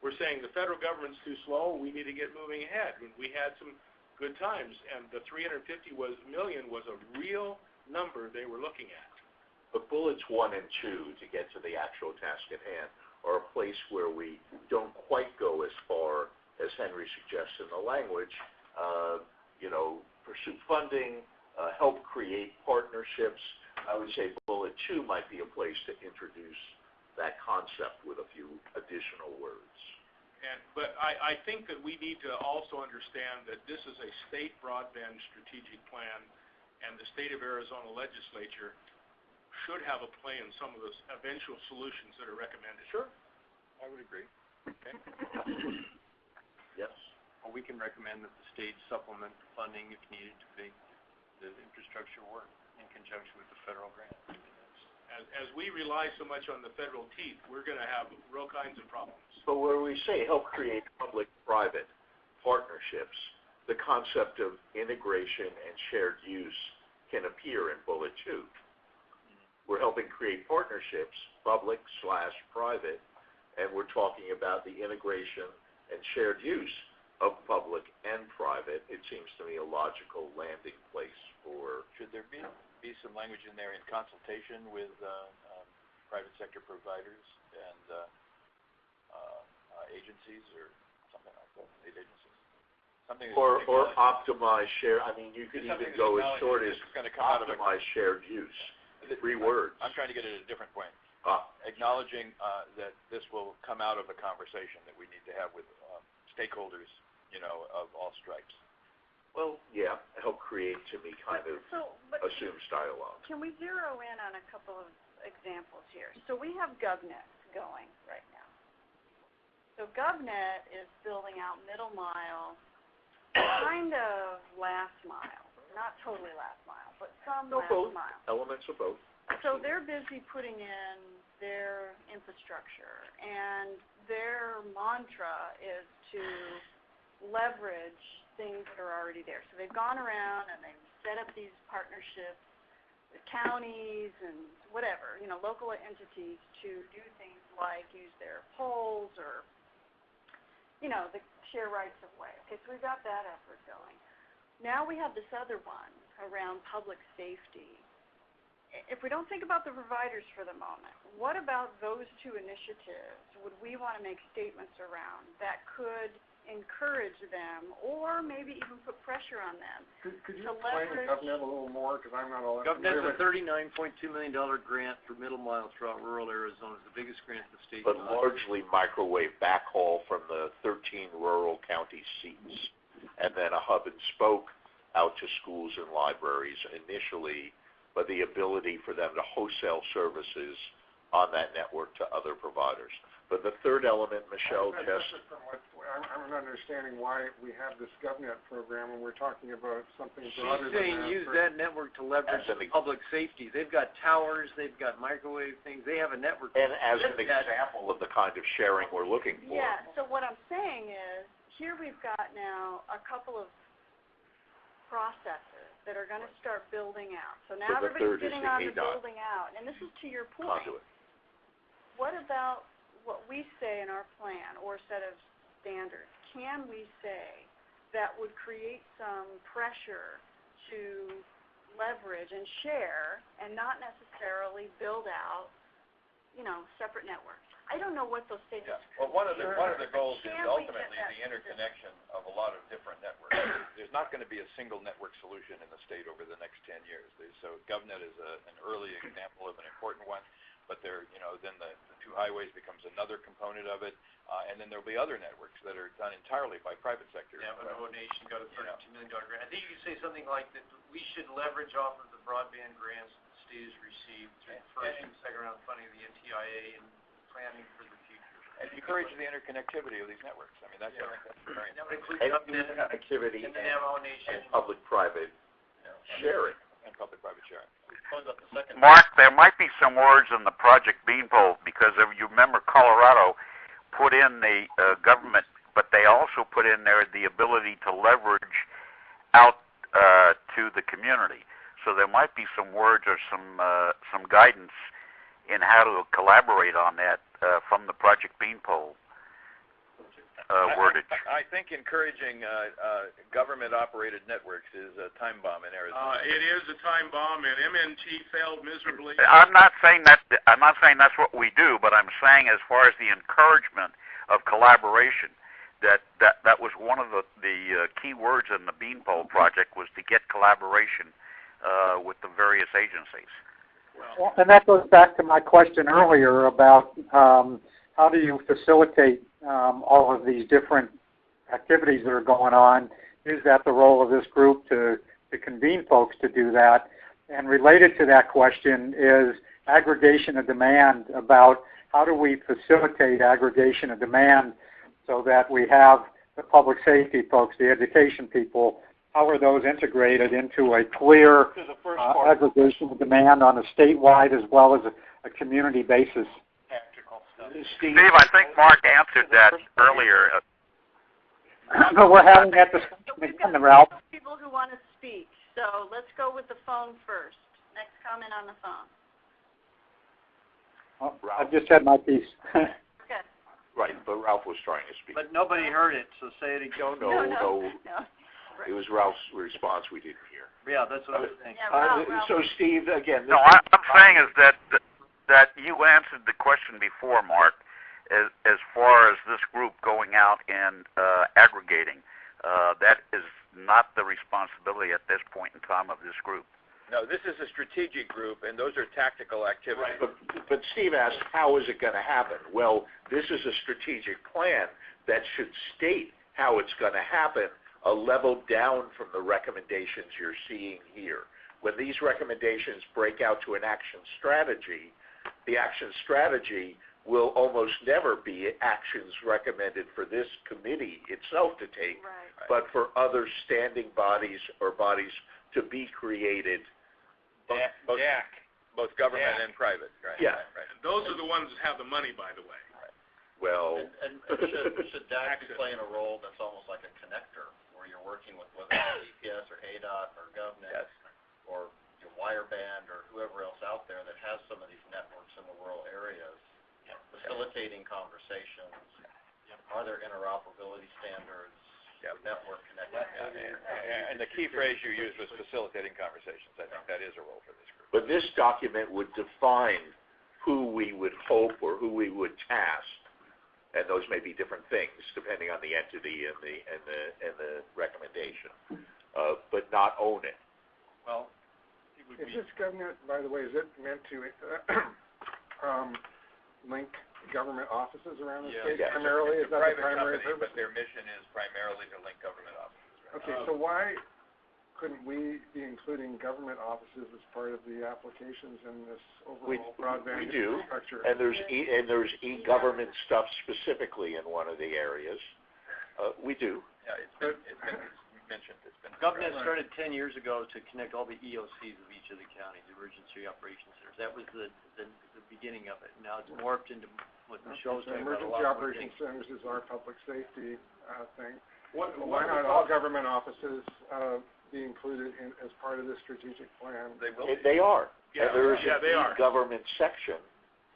were saying the federal government's too slow, we need to get moving ahead. We had some good times, and the $350 million was a real number they were looking at. But bullets 1 and 2, to get to the actual task at hand, are a place where we don't quite go as far as Henry suggests in the language. Pursue funding, help create partnerships. I would say bullet 2 might be a place to introduce that concept with a few additional words. But I think that we need to also understand that this is a state broadband strategic plan, and the state of Arizona legislature should have a play in some of the eventual solutions that are recommended. Sure, I would agree. Okay. Yes. Well, we can recommend that the state supplement funding if needed to make the infrastructure work in conjunction with the federal grant. As we rely so much on the federal teeth, we're going to have real kinds of problems. But where we say help create public-private partnerships, the concept of integration and shared use can appear in bullet 2. We're helping create partnerships, public/private, and we're talking about the integration and shared use of public and private. It seems to me a logical landing place for... Should there be some language in there in consultation with private sector providers and agencies or something like that, state agencies? Something or optimize share. I mean, you could even go as short as optimize shared use. 3 words. I'm trying to get at a different point. Acknowledging that this will come out of a conversation that we need to have with stakeholders, of all stripes. Well, yeah, help create, to me, kind of assumes dialogue. Can we zero in on a couple of examples here? So we have GovNet going right now. So GovNet is building out middle mile, kind of last mile. Not totally last mile, but some last mile. Elements of both. So they're busy putting in their infrastructure, and their mantra is to leverage things that are already there. So they've gone around and they've set up these partnerships with counties and whatever, local entities to do things like use their poles or, the share rights of way. Okay, so we've got that effort going. Now we have this other one around public safety. If we don't think about the providers for the moment, what about those 2 initiatives would we want to make statements around that could encourage them or maybe even put pressure on them? Could you explain GovNet a little more, because I'm not all that familiar with it? GovNet's a $39.2 million grant for middle mile throughout rural Arizona. It's the biggest grant the state But largely microwave backhaul from the 13 rural county seats, and then a hub and spoke out to schools and libraries initially, but the ability for them to wholesale services on that network to other providers. But the third element, Michelle, I'm not understanding why we have this GovNet program when we're talking about something broader than that. She's saying use that network to leverage public safety. They've got towers, they've got microwave things, they have a network. And as an example of the kind of sharing we're looking for. Yeah, so what I'm saying is, here we've got now a couple of processes that are going to start building out. So now everybody's getting on to building out. And this is to your point. Conduit. What about what we say in our plan or set of standards? Can we say that would create some pressure to leverage and share and not necessarily build out, separate networks? I don't know what those statements Well, one of the goals is ultimately the interconnection of a lot of different networks. There's not going to be a single network solution in the state over the next 10 years. So GovNet is an early example of an important one, but then the 2 highways becomes another component of it, and then there'll be other networks that are done entirely by private sector. Navajo Nation got a $32 million grant. I think you could say something like that we should leverage off of the broadband grants that the state has received through the first and second round funding of the NTIA and planning for the future. And encourage the interconnectivity of these networks. I mean, that's very That would include Interconnectivity and the Navajo Nation. and public-private sharing. And public-private sharing. Mark, there might be some words in the Project Beanpole, because if you remember, Colorado put in the government, but they also put in there the ability to leverage out to the community. So there might be some words or some guidance in how to collaborate on that from the Project Beanpole wordage. I think encouraging government-operated networks is a time bomb in Arizona. It is a time bomb, and MNT failed miserably. I'm not saying that's what we do, but I'm saying as far as the encouragement of collaboration, that was one of the key words in the Beanpole project, was to get collaboration with the various agencies. Well, and that goes back to my question earlier about how do you facilitate all of these different activities that are going on? Is that the role of this group to convene folks to do that? And related to that question is, aggregation of demand, about how do we facilitate aggregation of demand so that we have the public safety folks, the education people, how are those integrated into a clear aggregation of demand on a statewide as well as a community basis? Steve, I think Mark answered that earlier. But we're having that discussion again, Ralph. People who want to speak, so let's go with the phone first. Next comment on the phone. Oh, I just had my piece. Okay. Right, but Ralph was trying to speak. But nobody heard it, so say it again. No. It was Ralph's response we didn't hear. Yeah, that's what I was thinking. Ralph. So, Steve, again... No, I'm saying is that you answered the question before, Mark, as far as this group going out and aggregating. That is not the responsibility at this point in time of this group. No, this is a strategic group, and those are tactical activities. Right. But Steve asked, how is it going to happen? Well, this is a strategic plan that should state how it's going to happen, a level down from the recommendations you're seeing here. When these recommendations break out to an action strategy, the action strategy will almost never be actions recommended for this committee itself to take, but for other standing bodies or bodies to be created. Both government and private, right? Yeah. Right. And those are the ones that have the money, by the way. Well, and should DAC be playing a role that's almost like a connector, where you're working with whether it's EPS or ADOT or GovNet or your Wireband or whoever else out there that has some of these networks in the rural areas, facilitating conversations. Are there interoperability standards? Network connectivity. And the key phrase you used was facilitating conversations. I think that is a role for this group. but this document would define who we would hope or who we would task, and those may be different things depending on the entity and the recommendation, but not own it. Well, Is this GovNet, by the way, is it meant to link government offices around the state primarily? Is that the primary purpose? But their mission is primarily to link government offices. Right? Okay, so why couldn't we be including government offices as part of the applications in this overall broadband infrastructure? And there's e-government stuff specifically in one of the areas. We do. Yeah, it's been mentioned. It's been GovNet started 10 years ago to connect all the EOCs of each of the counties, emergency operations centers. That was the beginning of it. Now it's morphed into what Michelle's talking about. Emergency operations centers is our public safety thing. Why not all government offices be included as part of this strategic plan? They are. Yeah, there's they are. a government section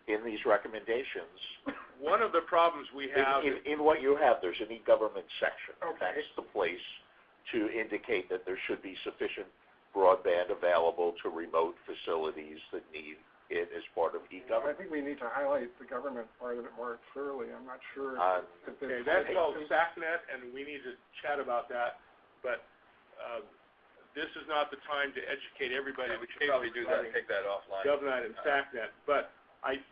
in these recommendations. One of the problems we have... In what you have, there's an e-government section. Okay. That's the place to indicate that there should be sufficient broadband available to remote facilities that need it as part of e-government. I think we need to highlight the government part of it more clearly. I'm not sure. Okay, that's called SACnet, and we need to chat about that. But this is not the time to educate everybody. We should probably do that. Take that offline. GovNet and SACnet. But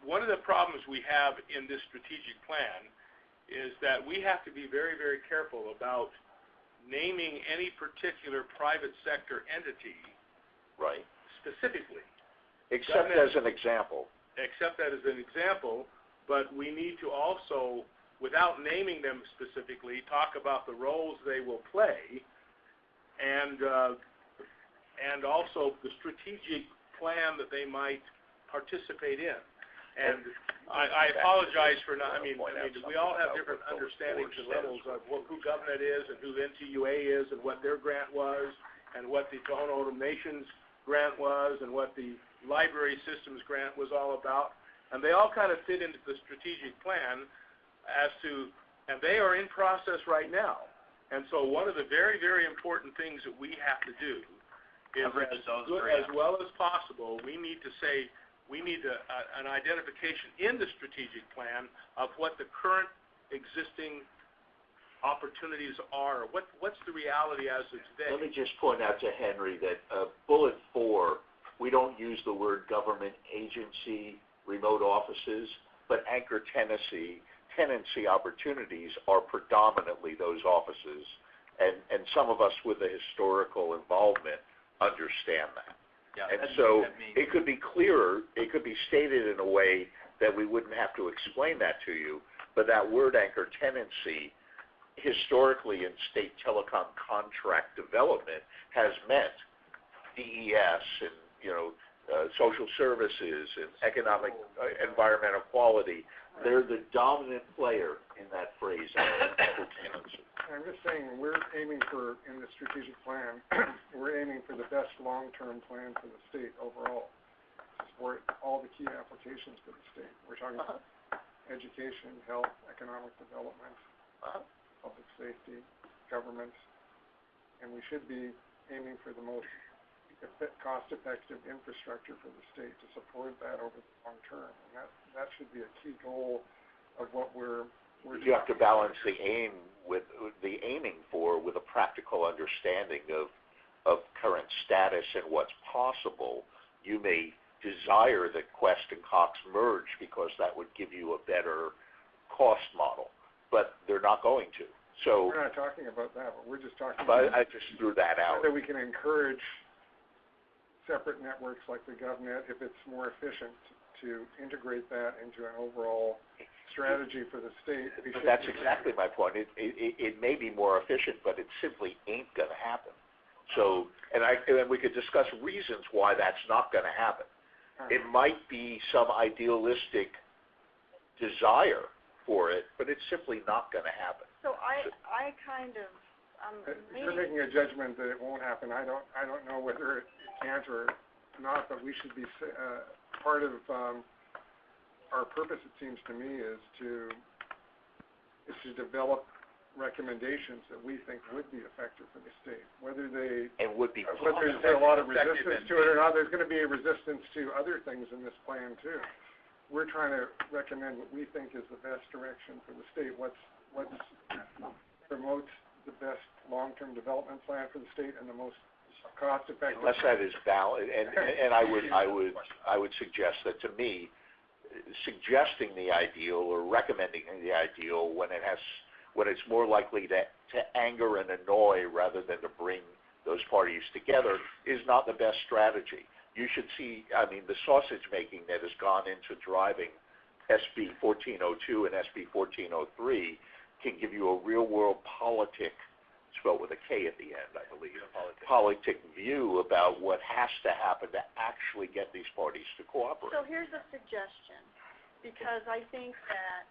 one of the problems we have in this strategic plan is that we have to be very, very careful about naming any particular private sector entity specifically. Except as an example. But we need to also, without naming them specifically, talk about the roles they will play and also the strategic plan that they might participate in. And I apologize for not, we all have different understandings and levels of who GovNet is and who NTUA is and what their grant was and what the Tohono O'odham Nations grant was and what the Library Systems grant was all about. And they all kind of fit into the strategic plan and they are in process right now. And so one of the very, very important things that we have to do is as well as possible, we need to say, we need an identification in the strategic plan of what the current existing opportunities are. What's the reality as of today? Let me just point out to Henry that bullet 4, we don't use the word government agency, remote offices, but anchor tenancy opportunities are predominantly those offices. And some of us with a historical involvement understand that. And so it could be clearer, it could be stated in a way that we wouldn't have to explain that to you, but that word anchor tenancy historically in state telecom contract development has meant DES and, social services and economic environmental quality. They're the dominant player in that phrase, anchor tenancy. I'm just saying, we're aiming for, in the strategic plan, we're aiming for the best long-term plan for the state overall, to support all the key applications for the state. We're talking about education, health, economic development, public safety, government, and we should be aiming for the most cost-effective infrastructure for the state to support that over the long term. And that should be a key goal of what we're you have to balance the aiming for with a practical understanding of current status and what's possible. You may desire that Quest and Cox merge because that would give you a better cost model, but they're not going to. So we're not talking about that, but we're just talking but about I just threw that out. Whether we can encourage separate networks like the GovNet, if it's more efficient to integrate that into an overall strategy for the state. But that's exactly my point. It may be more efficient, but it simply ain't going to happen. So, and we could discuss reasons why that's not going to happen. It might be some idealistic desire for it, but it's simply not going to happen. So I kind of you're making a judgment that it won't happen. I don't know whether it can't or not, but we should be part of our purpose. It seems to me is to develop recommendations that we think would be effective for the state. Whether there's a lot of resistance to it or not, there's going to be a resistance to other things in this plan too. We're trying to recommend what we think is the best direction for the state. What promotes the best long-term development plan for the state and the most cost-effective. Unless that is balanced, and I would suggest that to me, suggesting the ideal or recommending the ideal when it's more likely to anger and annoy rather than to bring those parties together is not the best strategy. You should see, the sausage making that has gone into driving SB 1402 and SB 1403 can give you a real-world politic, spelled with a K at the end, I believe, politic view about what has to happen to actually get these parties to cooperate. So here's a suggestion, because I think that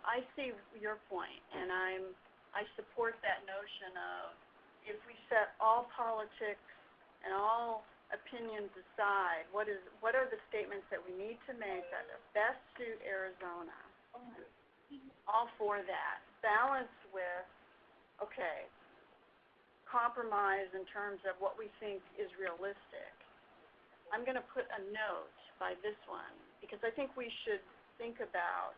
I see your point, and I support that notion of if we set all politics and all opinions aside, what are the statements that we need to make that best suit Arizona? All for that. Balance with, compromise in terms of what we think is realistic. I'm going to put a note by this one, because I think we should think about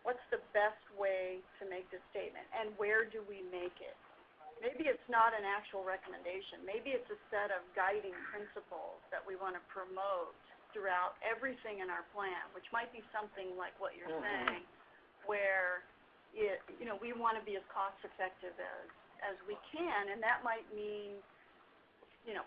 what's the best way to make this statement, and where do we make it? Maybe it's not an actual recommendation. Maybe it's a set of guiding principles that we want to promote throughout everything in our plan, which might be something like what you're saying, where we want to be as cost effective as we can, and that might mean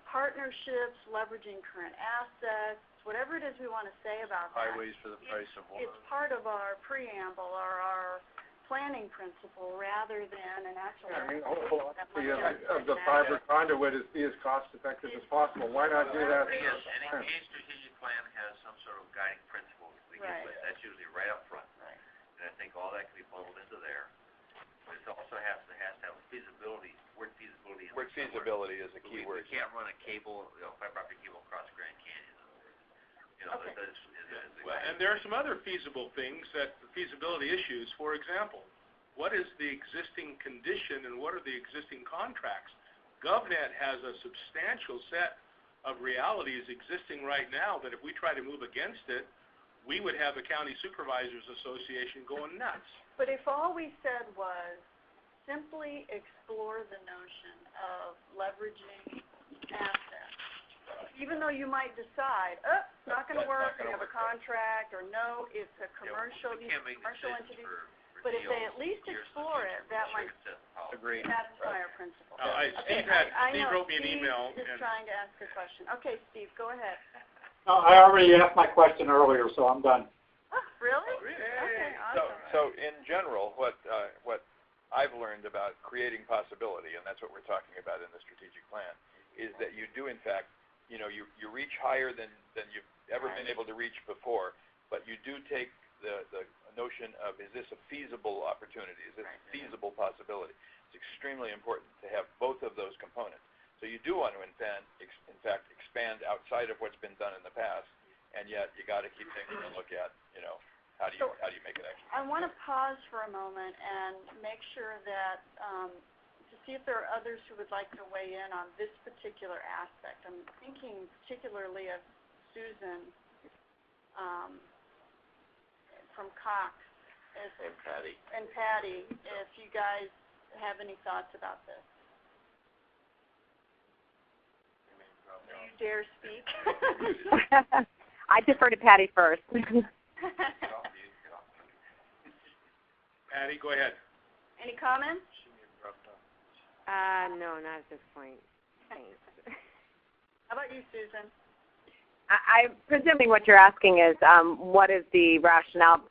partnerships, leveraging current assets, whatever it is we want to say about that. Highways for the price of one. It's part of our preamble or our planning principle rather than an actual. The whole philosophy of the fiber conduit is be as cost effective as possible. Why not do that? Any strategic plan has some sort of guiding principle to begin with. That's usually right up front. Right. And I think all that can be bundled into there. But it also has to have feasibility. Word feasibility. Word feasibility is a key word. We can't run a cable, fiber optic cable across Grand Canyon. And there are some other feasible things feasibility issues. For example, what is the existing condition and what are the existing contracts? GovNet has a substantial set of realities existing right now that if we try to move against it, we would have a county supervisors association going nuts. But if all we said was simply explore the notion of leveraging assets, even though you might decide, it's not going to work, we have a contract, or no, it's a commercial, we can't make commercial decisions entity. for But if they at least explore it, that might Agreed. satisfy our principle. Steve wrote me an email. Steve is trying to ask a question. Okay, Steve, go ahead. No, I already asked my question earlier, so I'm done. Oh, really? Okay, awesome. So in general, what I've learned about creating possibility, and that's what we're talking about in the strategic plan, is that you do in fact, you reach higher than you've ever been able to reach before, but you do take the notion of, is this a feasible opportunity? Is this a feasible possibility? It's extremely important to have both of those components. So you do want to, in fact, expand outside of what's been done in the past, and yet you got to keep taking a look at, how do you make it actually? I want to pause for a moment and make sure that to see if there are others who would like to weigh in on this particular aspect. I'm thinking particularly of Susan from Cox and Patty, if you guys have any thoughts about this. Do you dare speak? I defer to Patty first. Patty, go ahead. Any comments? No, not at this point. Thanks. How about you, Susan? I'm presuming what you're asking is what is the rationale,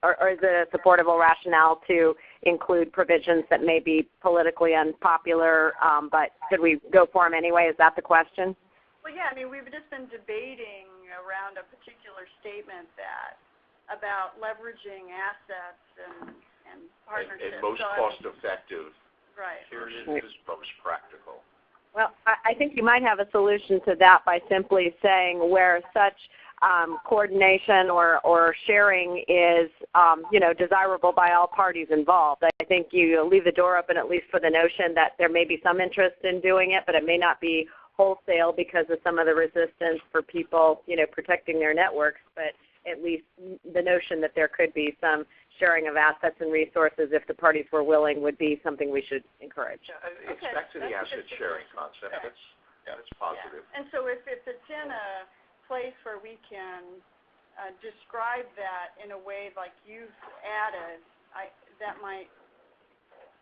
or is it a supportable rationale to include provisions that may be politically unpopular, but should we go for them anyway? Is that the question? Well, yeah, I mean, we've just been debating around a particular statement about leveraging assets and partnerships. And most cost-effective versus most practical. Well, I think you might have a solution to that by simply saying where such coordination or sharing is, desirable by all parties involved. I think you leave the door open at least for the notion that there may be some interest in doing it, but it may not be wholesale because of some of the resistance for people, protecting their networks, but at least the notion that there could be some sharing of assets and resources if the parties were willing would be something we should encourage. It's back to the asset sharing concept. That's positive. Yeah. And so if it's in a place where we can describe that in a way like you've added,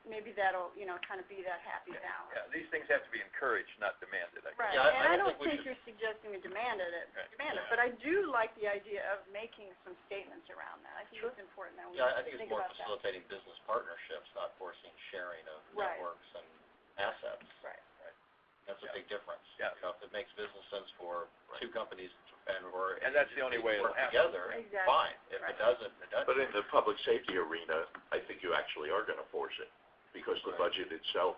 maybe that'll, kind of be that happy balance. Yeah, these things have to be encouraged, not demanded. Right, and I don't think you're suggesting we demand it, but I do like the idea of making some statements around that. I think it's important that we I think think it's more about that. facilitating business partnerships, not forcing sharing of networks and assets. Right. That's a big difference. Yeah. If it makes business sense for two companies and that's the only way to work together, fine. If it doesn't, it doesn't. But in the public safety arena, I think you actually are going to force it because the budget itself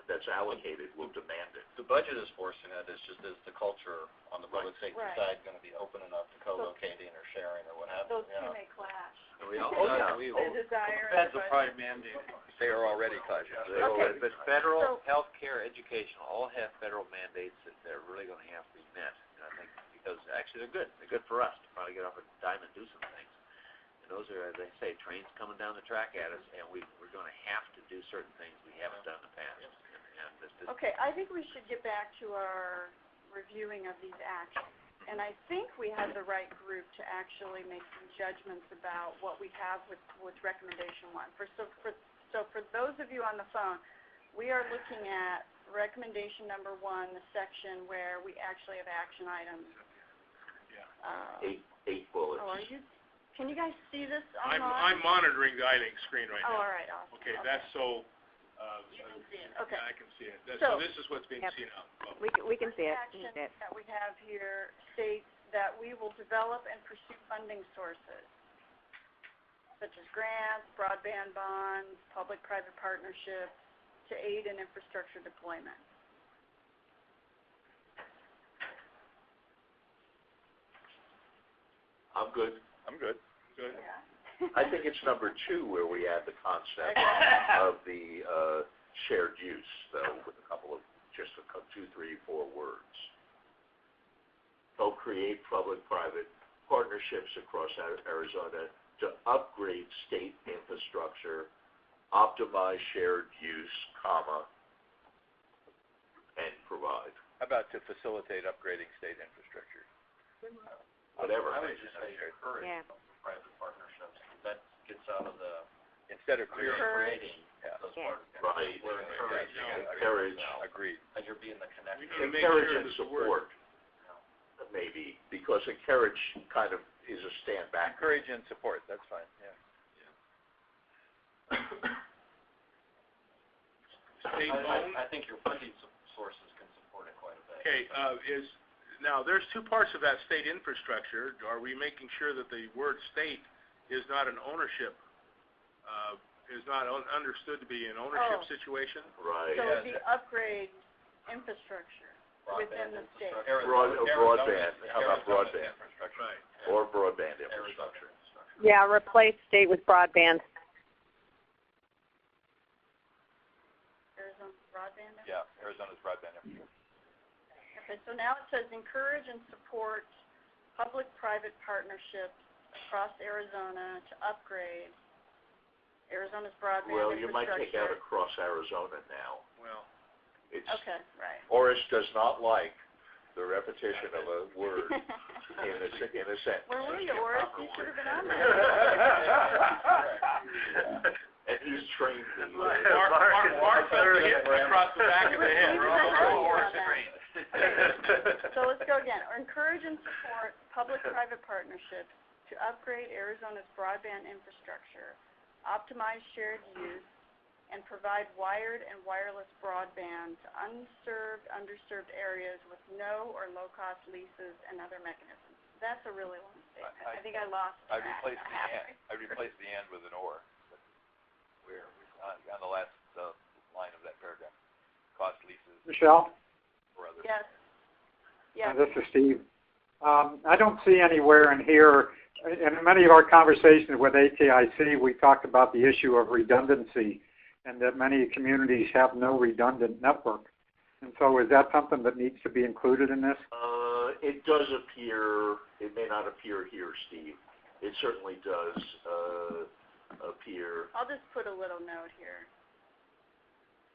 that's allocated will demand it. The budget is forcing it. It's just is the culture on the public safety side going to be open enough to co-locating or sharing or what have you? Those two may clash. We all The desire Feds will probably mandate. They are already clashing. But federal, healthcare, education, all have federal mandates that they're really going to have to be met. And I think because actually they're good. They're good for us to probably get off a dime and do some things. And those are, as I say, trains coming down the track at us, and we're going to have to do certain things we haven't done in the past. Okay, I think we should get back to our reviewing of these actions. And I think we have the right group to actually make some judgments about what we have with recommendation 1. So for those of you on the phone, we are looking at recommendation number 1, the section where we actually have action items. Yeah. 8 bullets. Oh, are you? Can you guys see this online? I'm monitoring the iLink screen right now. Oh, all right, awesome. Okay, that's so. You can see it. Okay. I can see it. So this is what's being seen out. We can see it. The action that we have here states that we will develop and pursue funding sources, such as grants, broadband bonds, public-private partnerships, to aid in infrastructure deployment. I'm good. Good. Yeah. I think it's number 2 where we add the concept of the shared use, though, with a couple of, just 2, 3, 4 words. Co-create public-private partnerships across Arizona to upgrade state infrastructure, optimize shared use, and provide. How about to facilitate upgrading state infrastructure? Whatever. I would just say encourage private partnerships. That gets out of the Instead of Encourage. Right. We're encouraging. Encourage. Agreed. And you're being the connector. Encourage and support, maybe, because encourage kind of is a stand back. Encourage and support, that's fine, yeah. State-owned? I think your funding sources can support it quite a bit. Okay, now, there's two parts of that state infrastructure. Are we making sure that the word state is not an ownership, is not understood to be an ownership situation? Right. So it'd be upgrade infrastructure within the state. Broadband, how about broadband? Right. Or broadband infrastructure. Yeah, replace state with broadband. Arizona broadband. Yeah, Arizona's broadband infrastructure. Okay, so now it says encourage and support public-private partnerships across Arizona to upgrade Arizona's broadband Well, you might infrastructure. take out across Arizona now. Well, it's Okay, right. Oris does not like the repetition of a word in a sentence. Where were you, Oris? You should have been on there. And he's trained me. Mark hit across the back of the head. So let's go again. Encourage and support public-private partnerships to upgrade Arizona's broadband infrastructure, optimize shared use, and provide wired and wireless broadband to unserved, underserved areas with no or low-cost leases and other mechanisms. That's a really long statement. I think I lost I that replaced the halfway. and. I replaced the and with an or. Where on the last line of that paragraph, cost leases. Michelle? Or other. Yes. Yes. This is Steve. I don't see anywhere in here, in many of our conversations with ATIC, we talked about the issue of redundancy and that many communities have no redundant network. And so is that something that needs to be included in this? It does appear, it may not appear here, Steve. It certainly does appear. I'll just put a little note here.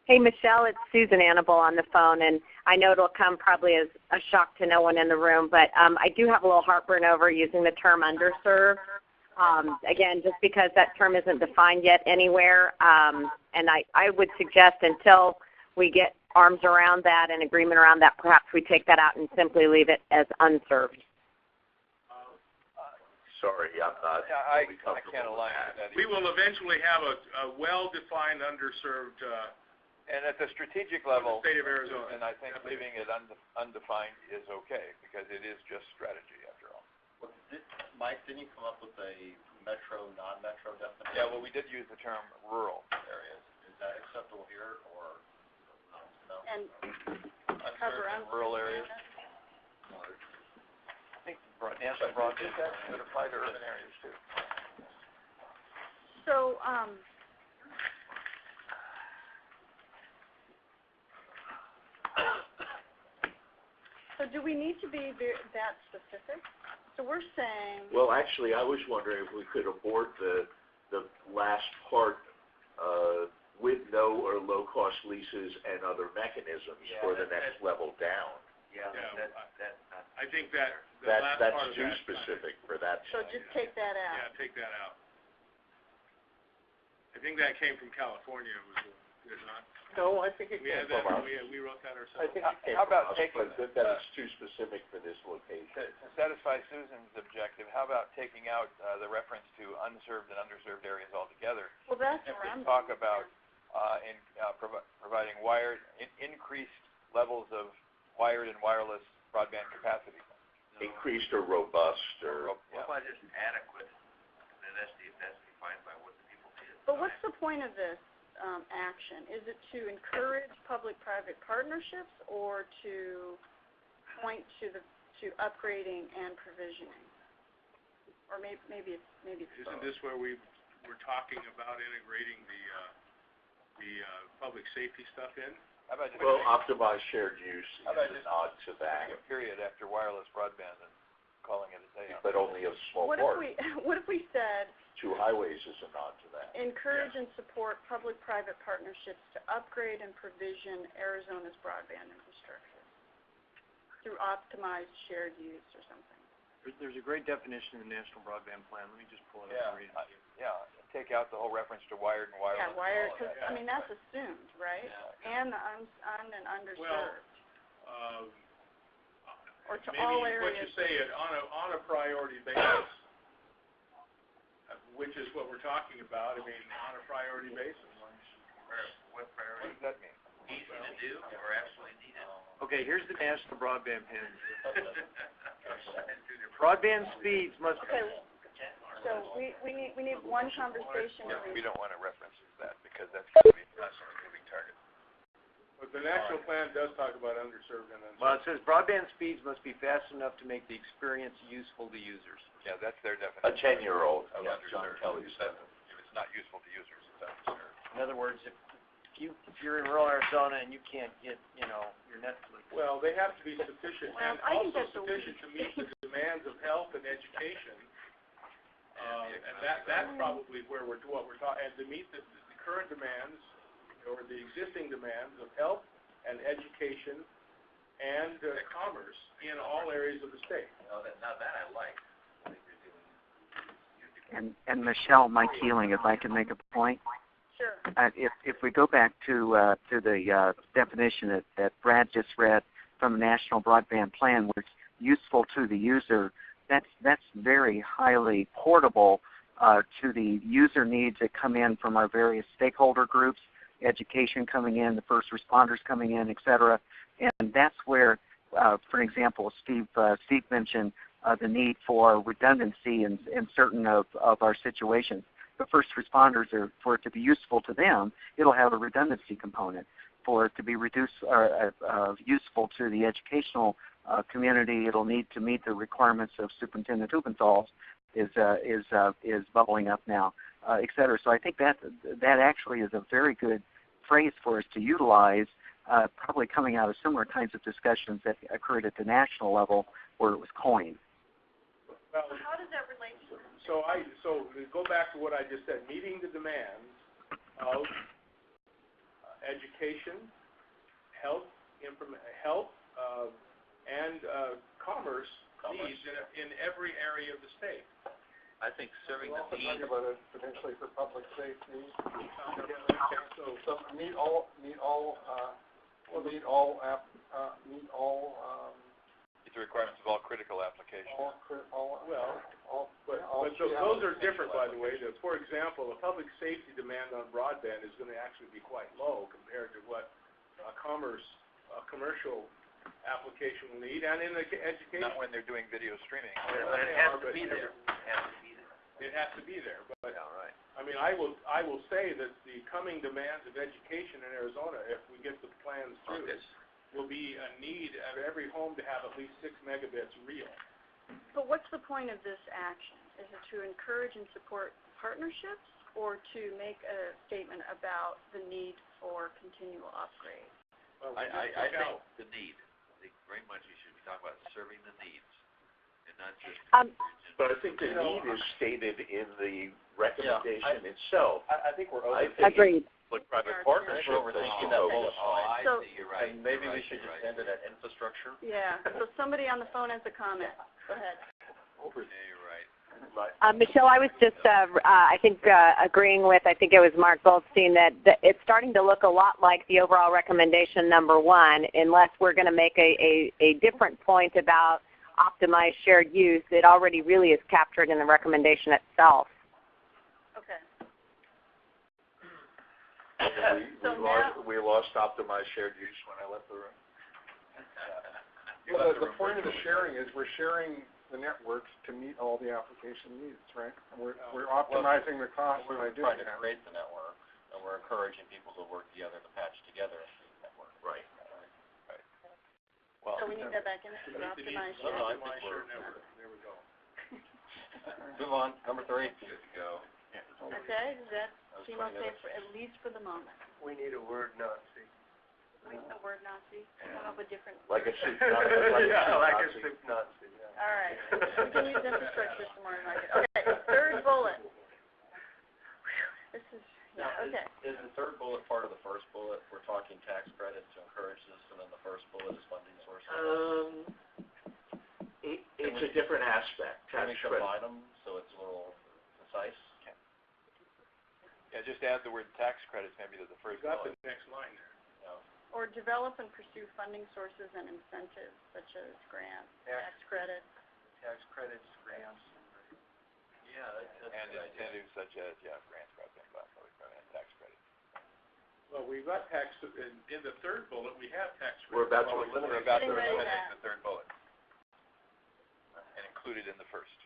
Hey, Michelle, it's Susan Annable on the phone, and I know it'll come probably as a shock to no one in the room, but I do have a little heartburn over using the term underserved. Again, just because that term isn't defined yet anywhere, and I would suggest until we get arms around that and agreement around that, perhaps we take that out and simply leave it as unserved. Sorry, I'm not I can't align with that. we will eventually have a well-defined underserved And at the strategic level, state of Arizona. and I think leaving it undefined is okay, because it is just strategy after all. Well, Mike, didn't you come up with a metro, non-metro definition? Yeah, well, we did use the term rural areas. Is that acceptable here, or no? And cover rural areas. I think national broadband would apply to urban areas too. so, so do we need to be that specific? So we're saying. Well, actually, I was wondering if we could abort the last part with no or low-cost leases and other mechanisms for the next level down. I think that That's part of too that, specific for that. So just take that out. Yeah, take that out. I think that came from California, was it not? No, I think it We came had that, from us. we wrote that ourselves. I think it came How from about us, taking, but that it's too specific for this location. to satisfy Susan's objective, how about taking out the reference to unserved and underserved areas altogether? Well, that's And where I'm. talk about providing increased levels of wired and wireless broadband capacity. Increased or robust or. What about just adequate? And that's defined by what the people see. But what's the point of this action? Is it to encourage public-private partnerships or to point to upgrading and provisioning? Or maybe it's Isn't both. this where we're talking about integrating the public safety stuff in? How about just Optimized shared use is How about a just nod to that, a period after wireless broadband and calling it a day on but only a small What part. if we said Two highways is a nod to that. encourage and support public-private partnerships to upgrade and provision Arizona's broadband infrastructure through optimized shared use or something? There's a great definition in the National Broadband Plan. Let me just pull it up and read it. Yeah, take out the whole reference to wired and wireless. Yeah, wired, because, I mean, that's assumed, right? And the un and underserved. Or to maybe all areas. What you say is on a priority basis, which is what we're talking about. I mean, on a priority basis. What priority? What does that mean? Easy to do or absolutely needed? Okay, here's the national broadband plan. Broadband speeds must. Okay, so we need one conversation. We don't want to reference that because that's going to be a moving target. But the national plan does talk about underserved and unserved. Well, it says broadband speeds must be fast enough to make the experience useful to users. Yeah, that's their definition. A 10-year-old. Yeah, John Kelly said if it's not useful to users, it's underserved. In other words, if you're in rural Arizona and you can't get, your Netflix. Well, they have to be sufficient Well, and I think also that's sufficient to meet the demands of health and education. And that's probably what we're talking, and to meet the current demands or the existing demands of health and education and commerce in all areas of the state. Now that I like. And Michelle, Mike Keeling, if I can make a point. Sure. If we go back to the definition that Brad just read from the National Broadband Plan, where it's useful to the user, that's very highly portable to the user needs that come in from our various stakeholder groups, education coming in, the first responders coming in, et cetera. And that's where, for example, Steve mentioned the need for redundancy in certain of our situations. The first responders, for it to be useful to them, it'll have a redundancy component. For it to be useful to the educational community, it'll need to meet the requirements of Superintendent Hubenthal's is bubbling up now, et cetera. So I think that actually is a very good phrase for us to utilize, probably coming out of similar kinds of discussions that occurred at the national level where it was coined. Well, How does that relate to? so to go back to what I just said, meeting the demands of education, health, and commerce needs in every area of the state. I think serving the We're also need. talking about it potentially for public safety. So meet all Meet the requirements of all critical applications. Those are different, by the way. For example, a public safety demand on broadband is going to actually be quite low compared to what a commercial application will need, and in the education. Not when they're doing video streaming. But it has to be there. It has to be there. But Yeah, right. I mean, I will say that the coming demands of education in Arizona, if we get the plans through, will be a need of every home to have at least 6 megabits real. But what's the point of this action? Is it to encourage and support partnerships, or to make a statement about the need for continual upgrades? Well, I think the need. I think very much you should be talking about serving the needs, and not just. But I think the need is stated in the recommendation itself. I think we're Agreed. Like private partnership. partnership. We're overthinking that bullet point. I So- see, you're right. And maybe you're we right, should you're just right. end it at infrastructure. Yeah, so somebody on the phone has a comment. Go ahead. Yeah, you're right. Michelle, I was just, I think, agreeing with, I think it was Mark Goldstein, that it's starting to look a lot like the overall recommendation number 1, unless we're going to make a different point about optimized shared use. It already really is captured in the recommendation itself. Okay. We lost optimized shared use when I left the room. Well, the point of the sharing is we're sharing the networks to meet all the application needs, right? We're optimizing the cost by doing Trying to that. create the network, and we're encouraging people to work together to patch together the network. Right. Well, So we need that back in there, optimize No, shared. I think we're, There we go. move on, number 3. Good to go. Okay, does that seem okay for, at least for the moment? We need a word Nazi. We need the word Nazi, come up with different. Like a soup, Like a soup Nazi, yeah. All right, we can use infrastructure some more, like it. Okay, third bullet. This is, Now, okay. is the third bullet part of the first bullet? We're talking tax credits to encourage this, and then the first bullet is funding sources. It's a different aspect. Can Tax we credit. combine them so it's a little concise? Yeah, just add the word tax credits maybe to the first You got bullet. the next line there. Or develop and pursue funding sources and incentives such as grants, tax credits. Tax credits, grants. Yeah, that's And a good idea. incentives such as, grants, broadband, public and tax credits. Well, we've got tax, in the third bullet, we have tax credits. We're about to We're eliminate. about to Getting ready eliminate to- the third bullet. And include it in the first.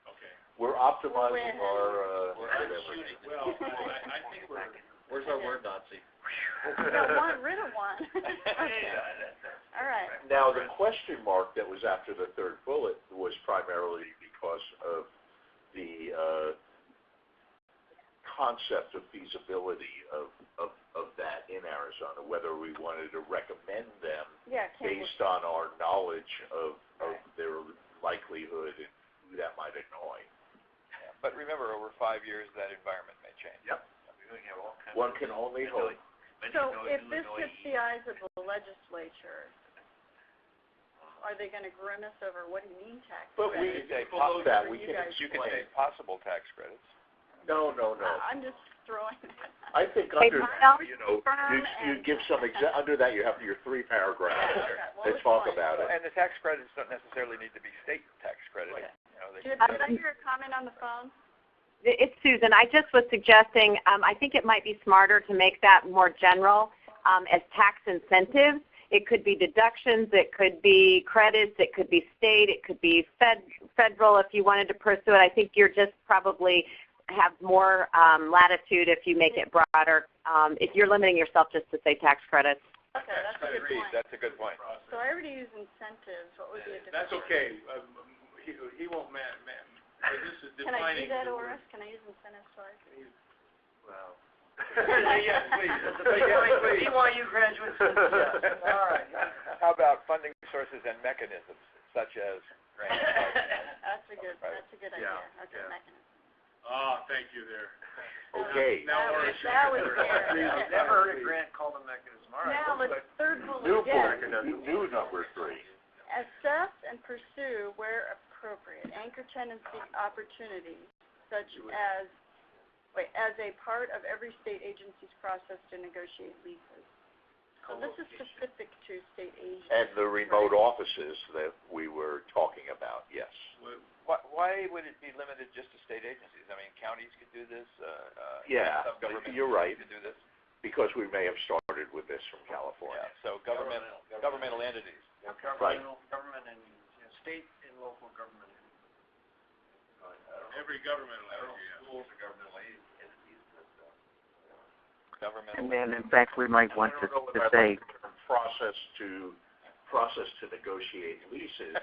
Okay. We're optimizing We're our, We're whatever. shooting. Well, I think we're, Where's our word Nazi? We got rid of one. Okay. All right. Now, the question mark that was after the third bullet was primarily because of the concept of feasibility of that in Arizona, whether we wanted to recommend them Yeah, based on our knowledge of their likelihood and who that might annoy. Yeah. But remember, over 5 years, that environment may change. Yep. We're going to have all kinds One of can only hope. So if this hits the eyes of the legislature, are they going to grimace over what do you mean tax But we credits? say pop that, Or we you can guys You can explain. say possible tax credits. No. I'm just throwing that out. I think Hey, under Michelle? that, you give some, under that you have your 3 paragraphs Okay, well, that which talk one? about it. And the tax credits don't necessarily need to be state tax credits. Okay. They Did can I hear a comment on the phone? It's Susan. I just was suggesting, I think it might be smarter to make that more general as tax incentives. It could be deductions, it could be credits, it could be state, it could be federal if you wanted to pursue it. I think you're just probably have more latitude if you make it broader, if you're limiting yourself just to say tax credits. Okay, that's a good point. That's a good point. So I already use incentives. What would be a different? That's okay. He won't this is Can I do defining. that, Oris? Can I use incentives twice? Well. Yes, please. BYU graduates. Yeah. All right. How about funding sources and mechanisms such as grants? That's a good idea. Okay, mechanism. Thank you there. Okay. Now, That Oris, was there. I've never heard a grant called a mechanism. All right. Now, let's third bullet New again. new number 3. Assess and pursue where appropriate anchor tenancy opportunities such as a part of every state agency's process to negotiate leases. So this is specific to state agencies. And the remote offices that we were talking about, yes. Why would it be limited just to state agencies? I mean, counties could do this. Yeah, some government you're right. could do this. Because we may have started with this from California. Yeah. So governmental entities. Government and state and local government. Every governmental entity, yeah. Schools are governmental entities, but, Governmental. And then, in fact, we might want to say, process to negotiate leases.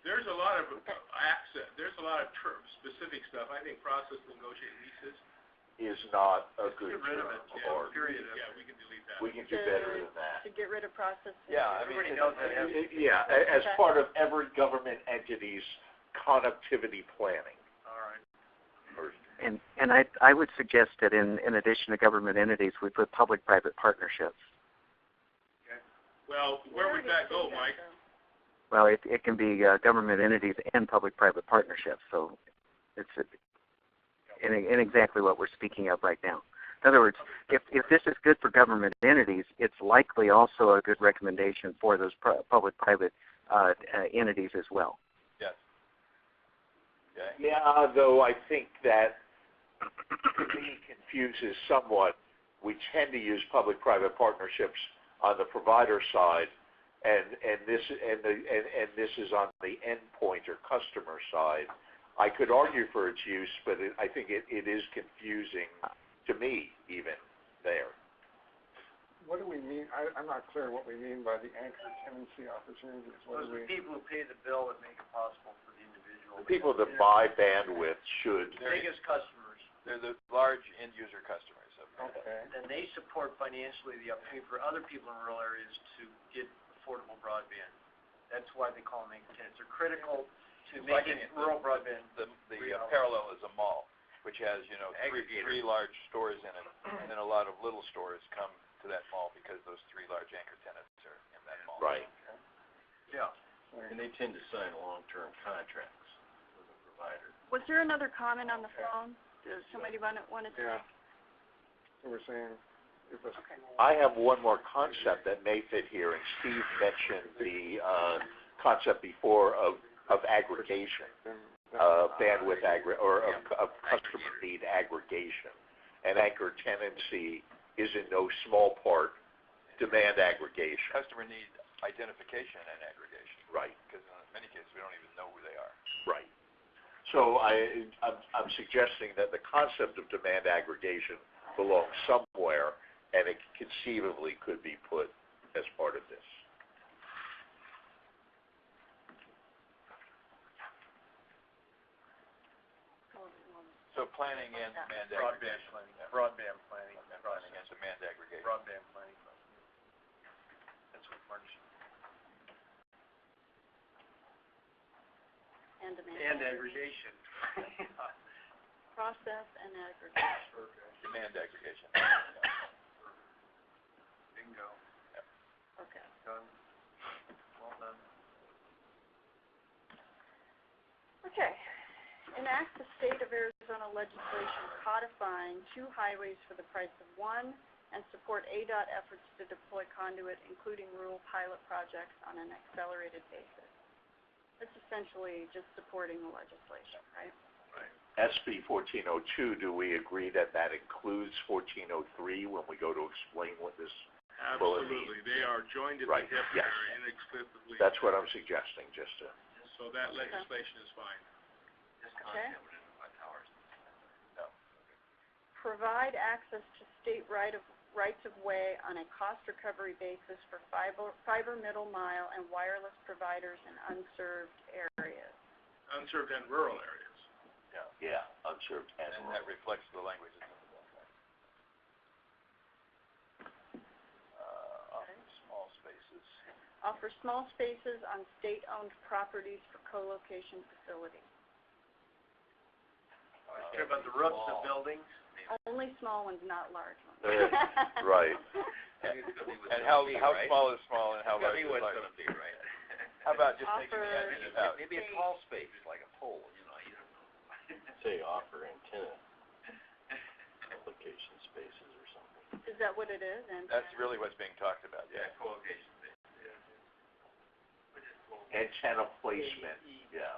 There's a lot of access. There's a lot of specific stuff. I think process to negotiate leases is not a good Get rid of term. it, Or period. Yeah, we can delete that. we can do better than that. To get rid of process. Yeah, I mean, Everybody knows that. Yeah, as part of every government entity's connectivity planning. All right. and I would suggest that in addition to government entities, we put public-private partnerships. Okay. Well, where would that go, Mike? Well, it can be government entities and public-private partnerships, so it's in exactly what we're speaking of right now. In other words, if this is good for government entities, it's likely also a good recommendation for those public-private entities as well. Yes. Okay. Yeah, though I think that to me confuses somewhat. We tend to use public-private partnerships on the provider side, and this is on the endpoint or customer side. I could argue for its use, but I think it is confusing to me even there. What do we mean? I'm not clear what we mean by the anchor tenancy opportunities. What Those do are we? the people who pay the bill that make it possible for the individual. The people that buy bandwidth should. Biggest customers. They're the large end user customers of Okay. And they support financially the upkeep for other people in rural areas to get affordable broadband. That's why they call them anchor tenants. They're critical to making rural broadband. The parallel is a mall, which has three large stores in it, and then a lot of little stores come to that mall because those 3 large anchor tenants are in that mall. Right. Yeah. and they tend to sign long-term contracts with the provider. Was there another comment on the phone? Does somebody want to Yeah. So we're saying, if a, I have one more concept that may fit here, and Steve mentioned the concept before of aggregation, bandwidth of customer need aggregation. And anchor tenancy is in no small part demand aggregation. Customer need identification and aggregation. Right. Because in many cases we don't even know who they are. Right. So I'm suggesting that the concept of demand aggregation belongs somewhere, and it conceivably could be put as part of this. So planning and demand Broadband aggregation. planning, broadband planning. Planning and demand aggregation. Broadband planning. That's what partnership. And demand And aggregation. Process and aggregation. Demand aggregation. Bingo. Okay. Done. Well done. Okay. Enact the state of Arizona legislation codifying 2 highways for the price of 1 and support ADOT efforts to deploy conduit, including rural pilot projects on an accelerated basis. It's essentially just supporting the legislation, right? SB 1402, do we agree that that includes 1403 when we go to explain what this bullet means? Absolutely. They are joined at Right, the hip yes. there inexplicably. That's what I'm suggesting, just to... So that legislation is fine. Okay. Provide access to state rights of way on a cost recovery basis for fiber middle mile and wireless providers in unserved areas. Unserved and rural areas. Yeah, unserved and And that reflects the language that's in the bill. Offer small spaces. Offer small spaces on state-owned properties for co-location facilities. Care about the roofs of buildings? Only small ones, not large ones. Right. And how small is small and how large is large? It's going to be, right? How about just making Offer- the edges out? Maybe a tall space, like a pole, you know, you don't know. Say offer antenna application spaces or something. Is that what it is? And That's really what's being talked about, yeah. Co-location space. Antenna placement, yeah.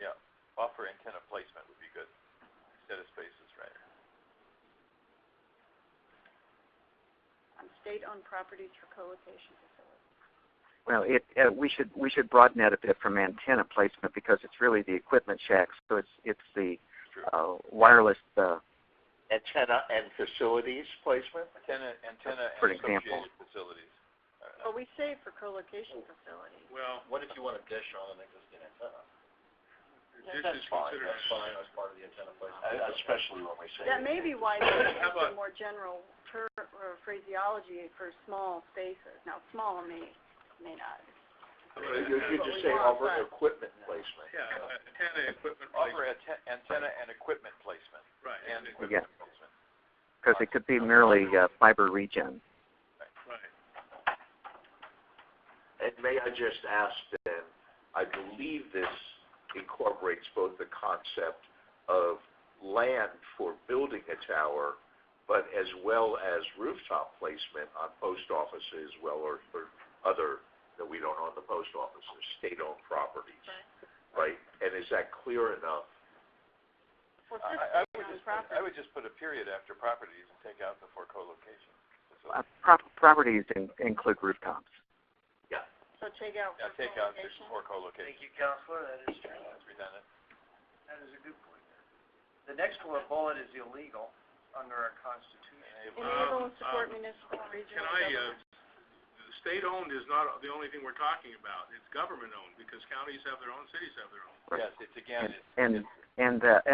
Yeah, offer antenna placement would be good, instead of spaces, right? on state-owned properties for co-location facilities. Well, we should broaden that a bit from antenna placement because it's really the equipment shacks. So it's the wireless. Antenna and facilities placement. Antenna for and example. associated facilities. Well, we say for co-location facilities. Well, What if you want to dish on an existing antenna? this is considered. That's fine, that's part of the antenna placement. Especially when we say. That may be why they How use a about- more general phraseology for small spaces. Now, small may not. You could just say offer equipment placement. Yeah, antenna equipment Offer placement. antenna and equipment placement. Right. And Yeah. equipment placement. Because it could be merely fiber regen. Right. And may I just ask then, I believe this incorporates both the concept of land for building a tower, but as well as rooftop placement on post offices, well, or other, that we don't own the post offices, state-owned properties. Right? And is that clear enough? Well, I would just put a period after properties and take out the for co-location. Properties include rooftops. Yeah. So take out Yeah, for take out the co-location. for co-location. Thank you, Counselor, that is true. That's redundant. That is a good point. The next bullet is illegal under our Constitution. Enable and support municipal and regional government. State-owned is not the only thing we're talking about. It's government-owned because counties have their own, cities have their own. Yes, it's again. And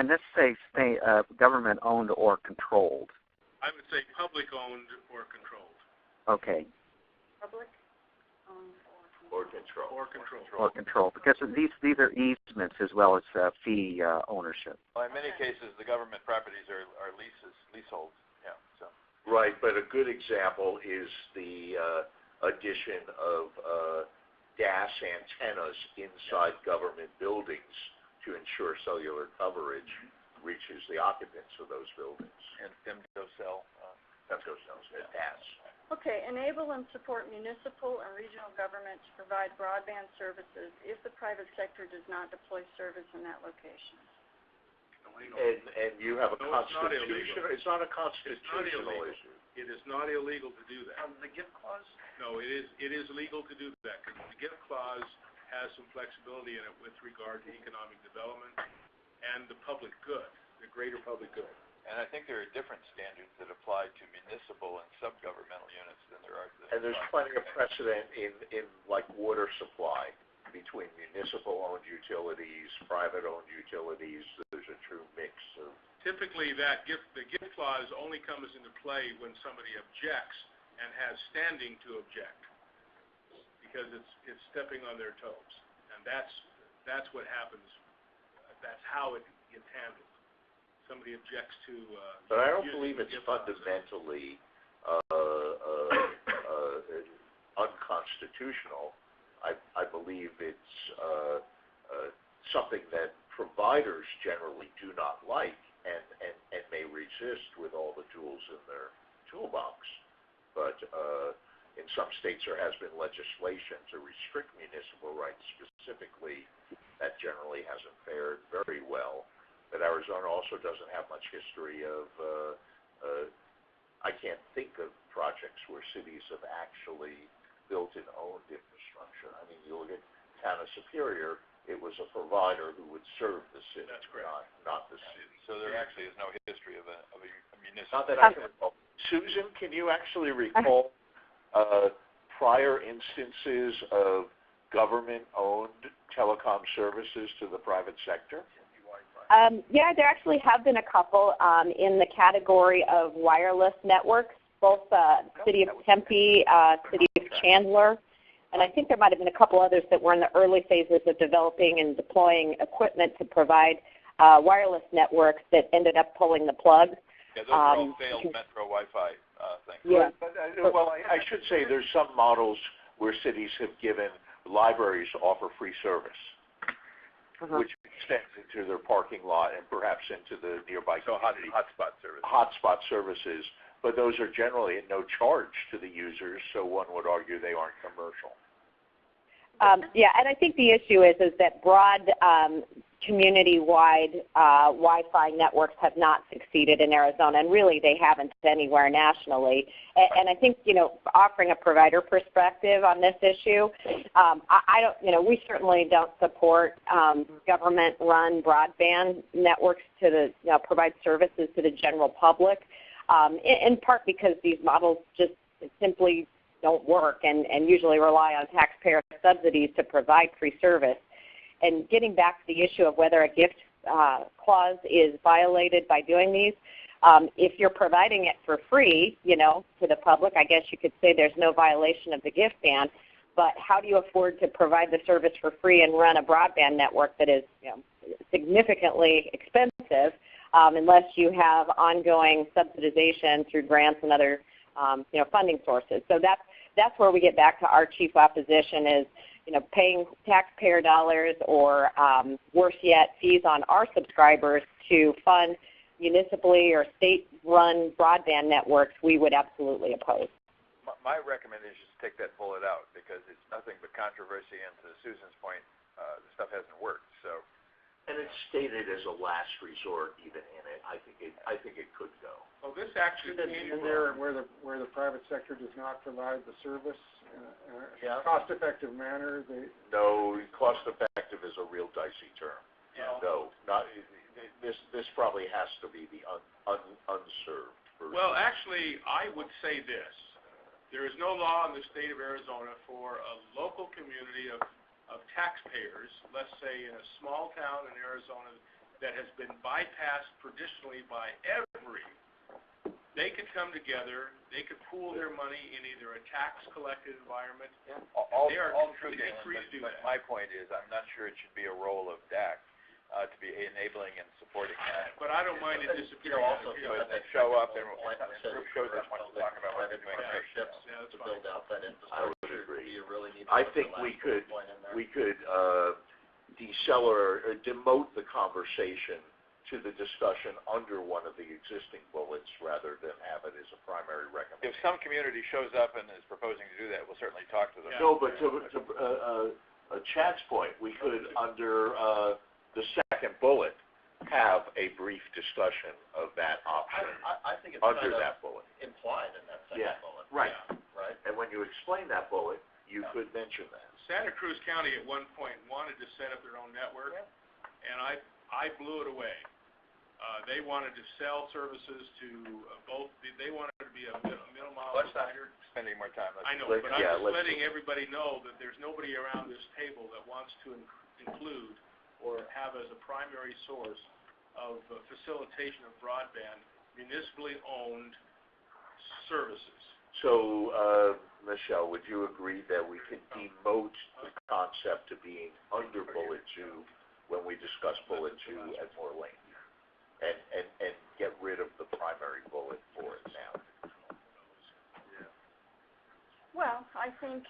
let's say government-owned or controlled. I would say public-owned or controlled. Okay. Public Or control. Or controlled. Or controlled, because these are easements as well as fee ownership. Well, in many cases, the government properties are leaseholds. Yeah. So. Right, but a good example is the addition of gas antennas inside government buildings to ensure cellular coverage reaches the occupants of those buildings. And femtocell. Femtocells, and DAS. Okay, enable and support municipal and regional government to provide broadband services if the private sector does not deploy service in that location. And you have a constitution. It's not a constitutional issue. It is not illegal to do that. The gift clause? No, it is legal to do that because the gift clause has some flexibility in it with regard to economic development and the public good, the greater public good. And I think there are different standards that apply to municipal and sub-governmental units than there are to And there's plenty of precedent in like water supply between municipal-owned utilities, private-owned utilities. There's a true mix of. Typically, the gift clause only comes into play when somebody objects and has standing to object, because it's stepping on their toes, and that's what happens. That's how it gets handled. Somebody objects to. But I don't believe it's fundamentally unconstitutional. I believe it's something that providers generally do not like and may resist with all the tools in their toolbox. But in some states there has been legislation to restrict municipal rights specifically. That generally hasn't fared very well. But Arizona also doesn't have much history of, I can't think of projects where cities have actually built and owned infrastructure. I mean, you look at Town of Superior, it was a provider who would serve the city, not the city. So there actually is no history of a municipal. Not that I can recall. Susan, can you actually recall prior instances of government-owned telecom services to the private sector? Yeah, there actually have been a couple in the category of wireless networks, both City of Tempe, City of Chandler, and I think there might have been a couple others that were in the early phases of developing and deploying equipment to provide wireless networks that ended up pulling the plug. Yeah, those are all failed Metro Wi-Fi things. Yeah. Well, I should say there's some models where cities have given libraries to offer free service. Which extends into their parking lot and perhaps into the nearby community. Hotspot services. Hotspot services, but those are generally at no charge to the users, so one would argue they aren't commercial. Yeah, and I think the issue is that broad community-wide Wi-Fi networks have not succeeded in Arizona, and really they haven't anywhere nationally. And I think, offering a provider perspective on this issue, I don't, we certainly don't support government-run broadband networks to provide services to the general public, in part because these models just simply don't work and usually rely on taxpayer subsidies to provide free service. And getting back to the issue of whether a gift clause is violated by doing these, if you're providing it for free, to the public, I guess you could say there's no violation of the gift ban. But how do you afford to provide the service for free and run a broadband network that is significantly expensive unless you have ongoing subsidization through grants and other funding sources? So that's where we get back to our chief opposition is, paying taxpayer dollars or, worse yet, fees on our subscribers to fund municipally or state-run broadband networks, we would absolutely oppose. My recommendation is to take that bullet out because it's nothing but controversy, and to Susan's point, the stuff hasn't worked. So, and it's stated as a last resort, even in it. I think it could go. Well, this actually in there where the private sector does not provide the service in a cost-effective manner. No, cost-effective is a real dicey term. Yeah. No, not this. Probably has to be the unserved version. Well, actually, I would say this: there is no law in the state of Arizona for a local community of taxpayers, let's say in a small town in Arizona that has been bypassed traditionally by every. They could come together, they could pool their money in either a tax-collected environment. Yeah. All true, completely free to do that. My point is, I'm not sure it should be a role of DAC to be enabling and supporting that. But I don't mind it disappearing. Also, show up and group shows up when we're talking about what they're doing. To build out that infrastructure. I would agree. Do you really need I think we could demote the conversation to the discussion under one of the existing bullets rather than have it as a primary recommendation. If some community shows up and is proposing to do that, we'll certainly talk to them. No, but to Chad's point, we could, under the second bullet, have a brief discussion of that option I think it's under kind of that bullet. implied in that second Yeah, bullet. right. Right? And when you explain that bullet, you could mention that. Santa Cruz County at one point wanted to set up their own network, and I blew it away. They wanted to sell services to both. They wanted to be a middle mile provider. Spending more time. I know, but I'm just letting everybody know that there's nobody around this table that wants to include or have as a primary source of facilitation of broadband municipally owned services. So, Michelle, would you agree that we could demote the concept to being under bullet 2 when we discuss bullet 2 at more length? And get rid of the primary bullet for it now? Well, I think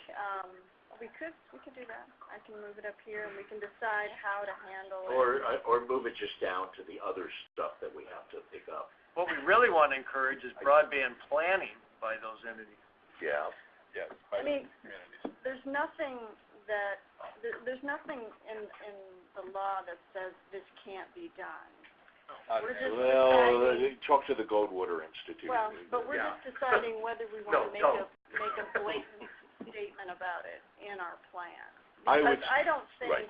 we could do that. I can move it up here, and we can decide how to handle it. Or move it just down to the other stuff that we have to pick up. What we really want to encourage is broadband planning by those entities. Yeah. Yeah. I mean, there's nothing in the law that says this can't be done. We're just deciding, talk to the Goldwater Institute. well, but we're just deciding whether we want to make a blatant statement about it in our plan. Because I don't think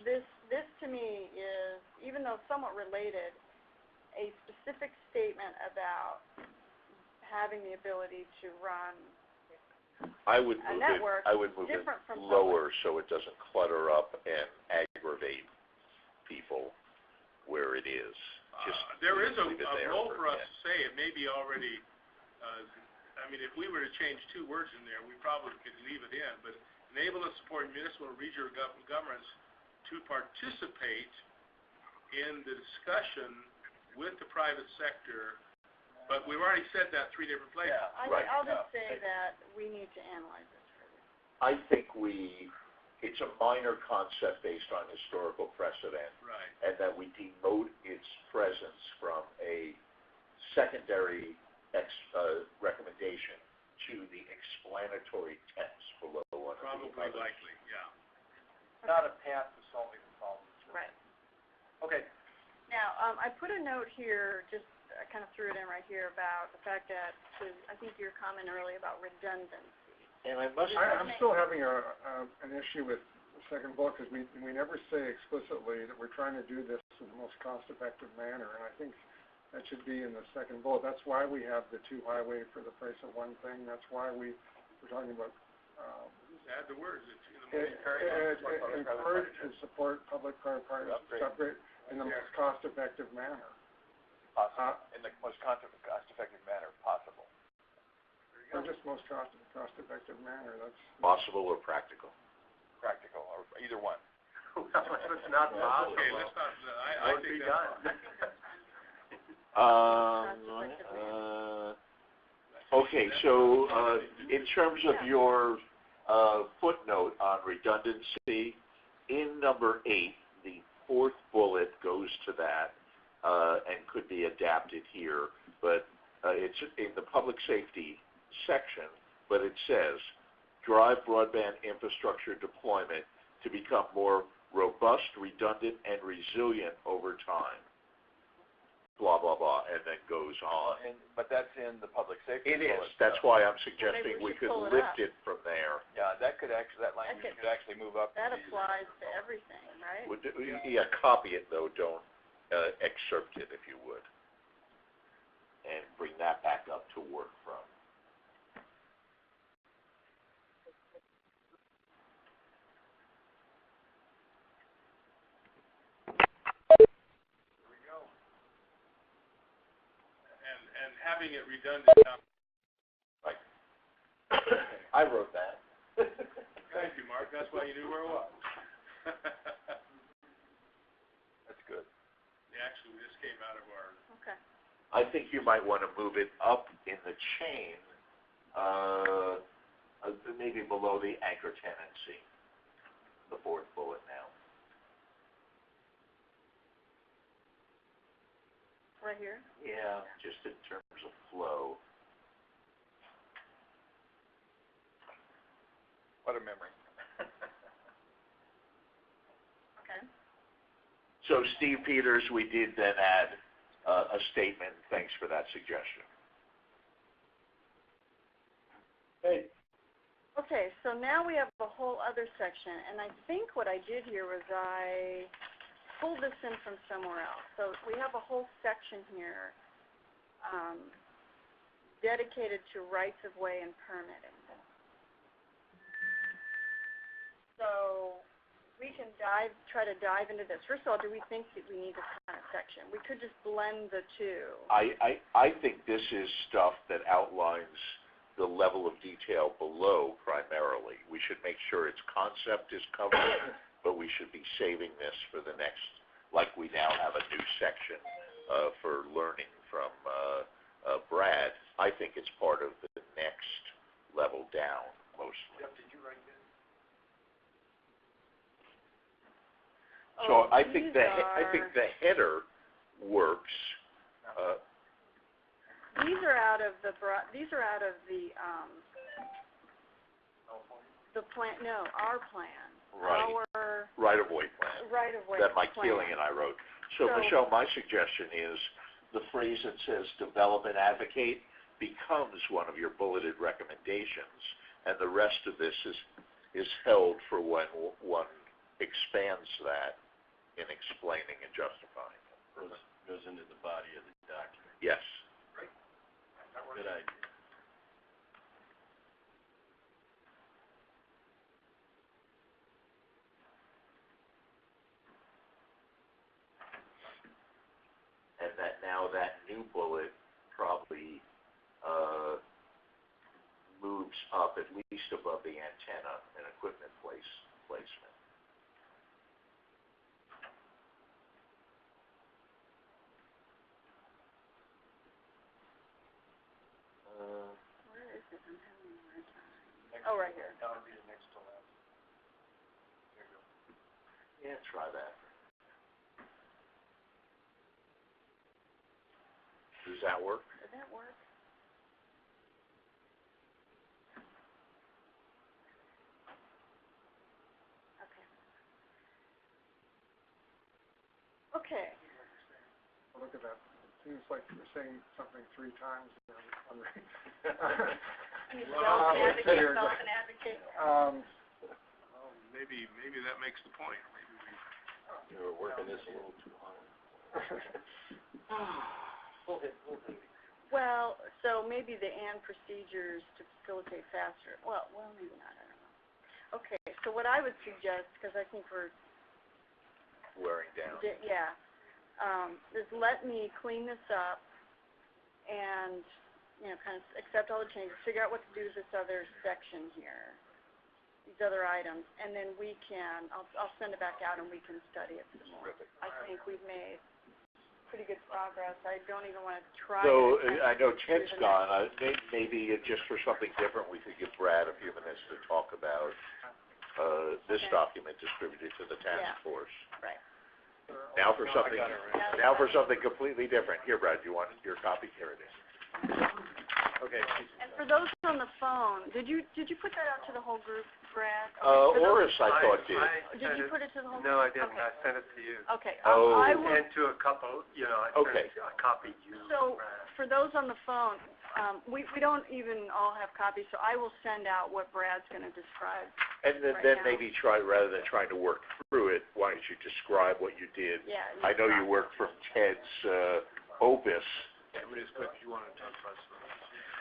this to me is, even though somewhat related, a specific statement about having the ability to run I would a move network it different from lower so it doesn't clutter up and aggravate people where it is. There is a leave it there role for us yeah. to say it may be already, I mean, if we were to change 2 words in there, we probably could leave it in, but enable and support municipal and regional governments to participate in the discussion with the private sector, but we've already said that 3 different places. Right. I'll just say that we need to analyze this further. I think it's a minor concept based on historical precedent, and that we demote its presence from a secondary recommendation to the explanatory text below one of the others. Probably likely, yeah. Not a path to solving the problem. Right. Okay. Now, I put a note here, just I kind of threw it in right here about the fact that, I think your comment earlier about redundancy. And I must. I'm still having an issue with the second bullet because we never say explicitly that we're trying to do this in the most cost-effective manner, and I think that should be in the second bullet. That's why we have the 2 highway for the price of 1 thing. That's why we're talking about. Add the words. Encourage and support public-private partnerships upgrade in the most cost-effective manner. In the most cost-effective manner possible. Or just most cost-effective manner. That's Possible or practical? Practical, or either one. Well, it's not possible. Okay, let's not, I think that's Okay, so in terms of your footnote on redundancy, in number 8, the 4th bullet goes to that and could be adapted here, but it's in the public safety section, but it says, drive broadband infrastructure deployment to become more robust, redundant, and resilient over time. Blah, blah, blah, and then goes on. But that's in the public safety. It is. That's why I'm suggesting we could lift it from there. Yeah, that language could actually move up. That applies to everything, right? Yeah, copy it though, don't excerpt it if you would. And bring that back up to work from. and having it redundant. Right. I wrote that. Thank you, Mark. That's why you knew where it was. That's good. Yeah, actually, this came out of our. Okay. I think you might want to move it up in the chain, maybe below the anchor tenancy, the 4th bullet now. Right here? Yeah, just in terms of flow. What a memory. Okay. So Steve Peters, we did then add a statement. Thanks for that suggestion. Hey. Okay, so now we have a whole other section, and I think what I did here was I pulled this in from somewhere else. So we have a whole section here dedicated to rights-of-way and permitting. So we can try to dive into this. First of all, do we think that we need this kind of section? We could just blend the two. I think this is stuff that outlines the level of detail below primarily. We should make sure its concept is covered, but we should be saving this for the next, like we now have a new section for learning from Brad. I think it's part of the next level down mostly. Did you write this? So I think the header works. These are out of the plan. No, our plan. Right. Our right-of-way plan. Right-of-way that Mike plan. Keeling and I wrote. So Michelle, my suggestion is the phrase that says develop and advocate becomes one of your bulleted recommendations, and the rest of this is held for when one expands that in explaining and justifying. Goes into the body of the document. Yes. Good idea. And that new bullet probably moves up at least above the antenna and equipment placement. Where is it? I'm having a hard time. Oh, right here. That'll be the next to last. There you go. Yeah, try that. Does that work? Did that work? Okay. Look at that. Seems like you're saying something 3 times. Self-advocate. Maybe that makes the point. You were working this a little too hard. Well, so maybe the and procedures to facilitate faster. Well, maybe not. I don't know. Okay, so what I would suggest, because I think we're wearing down. Is let me clean this up and, kind of accept all the changes, figure out what to do with this other section here, these other items, and then I'll send it back out and we can study it some more. I think we've made pretty good progress. I don't even want to try. So I know Ted's gone. Maybe just for something different, we could give Brad a few minutes to talk about this document distributed to the task force. Right. Now for something completely different. Here, Brad, do you want your copy? Here it is. Okay. And for those on the phone, did you put that out to the whole group, Brad? Oris, I thought did. Did you put it to the whole group? No, I didn't. Okay. I sent it to you. Okay. I will. And to a couple, I copied you. So for those on the phone, we don't even all have copies, so I will send out what Brad's going to describe. And then maybe rather than trying to work through it, why don't you describe what you did? Yeah. I know you worked from Ted's opus. You want to talk about something?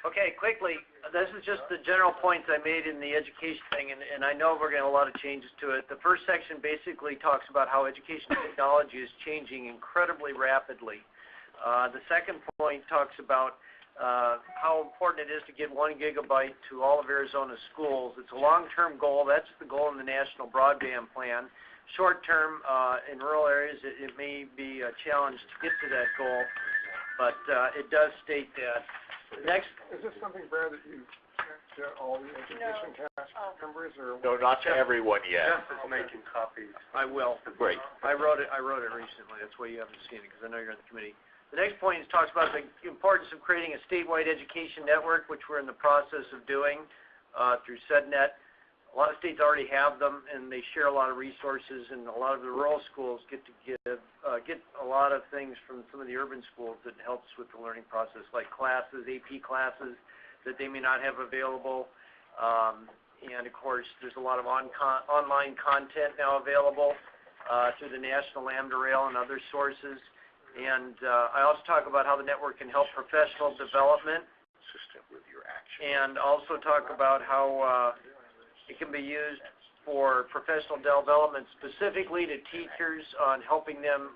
Okay, quickly, this is just the general points I made in the education thing, and I know we're going to have a lot of changes to it. The first section basically talks about how education technology is changing incredibly rapidly. The second point talks about how important it is to get 1 gigabyte to all of Arizona's schools. It's a long-term goal. That's the goal in the National Broadband Plan. Short-term, in rural areas, it may be a challenge to get to that goal, but it does state that. Next. Is this something, Brad, that you sent to all the education task members, or? No, not to everyone yet. Jeff is making copies. I will. Great. I wrote it recently. That's why you haven't seen it, because I know you're on the committee. The next point talks about the importance of creating a statewide education network, which we're in the process of doing through SEDNet. A lot of states already have them, and they share a lot of resources, and a lot of the rural schools get a lot of things from some of the urban schools that helps with the learning process, like classes, AP classes that they may not have available. And of course, there's a lot of online content now available through the National Lambda Rail and other sources. And I also talk about how the network can help professional development, consistent with your action, and also talk about how it can be used for professional development, specifically to teachers on helping them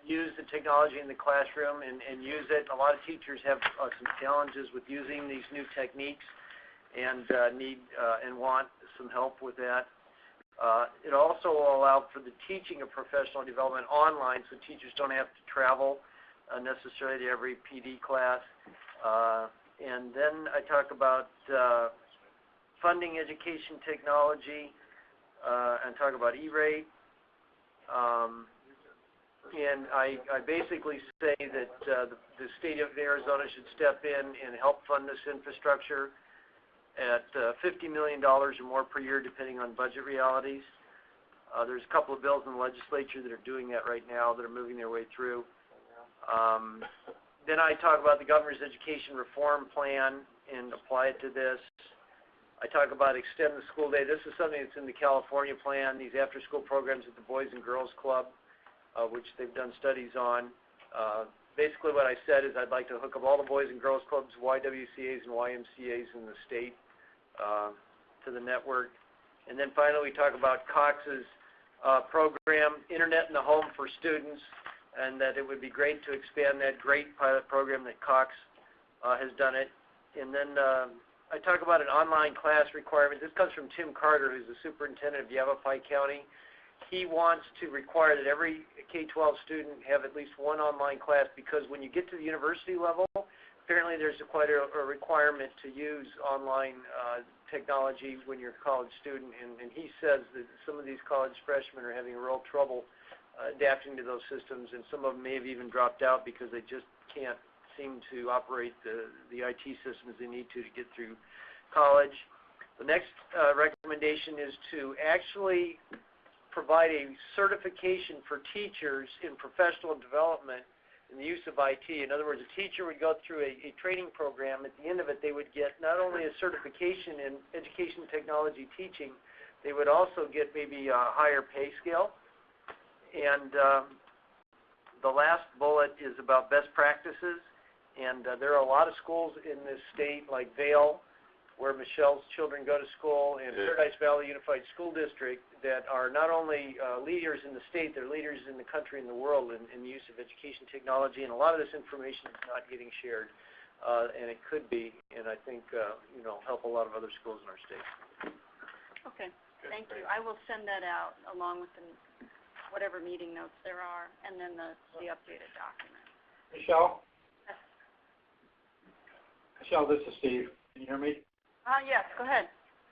use the technology in the classroom and use it. A lot of teachers have some challenges with using these new techniques and need and want some help with that. It also will allow for the teaching of professional development online, so teachers don't have to travel necessarily to every PD class. And then I talk about funding education technology and talk about E-rate. And I basically say that the state of Arizona should step in and help fund this infrastructure at $50 million or more per year, depending on budget realities. There's a couple of bills in the legislature that are doing that right now that are moving their way through. Then I talk about the governor's education reform plan and apply it to this. I talk about extend the school day. This is something that's in the California plan, these after-school programs at the Boys and Girls Club, which they've done studies on. Basically what I said is I'd like to hook up all the Boys and Girls Clubs, YWCAs and YMCAs in the state to the network. And then finally we talk about Cox's program, Internet in the Home for Students, and that it would be great to expand that great pilot program that Cox has done it. And then I talk about an online class requirement. This comes from Tim Carter, who's the superintendent of Yavapai County. He wants to require that every K-12 student have at least one online class, because when you get to the university level, apparently there's quite a requirement to use online technology when you're a college student. And he says that some of these college freshmen are having real trouble adapting to those systems, and some of them may have even dropped out because they just can't seem to operate the IT systems they need to get through college. The next recommendation is to actually provide a certification for teachers in professional development in the use of IT. In other words, a teacher would go through a training program. At the end of it, they would get not only a certification in education technology teaching, they would also get maybe a higher pay scale. And the last bullet is about best practices. And there are a lot of schools in this state, like Vail, where Michelle's children go to school, and Paradise Valley Unified School District, that are not only leaders in the state, they're leaders in the country and the world in the use of education technology. And a lot of this information is not getting shared, and it could be, and I think, help a lot of other schools in our state. Okay, thank you. I will send that out along with whatever meeting notes there are, and then the updated document. Michelle? Michelle, this is Steve. Can you hear me? Yes, go ahead.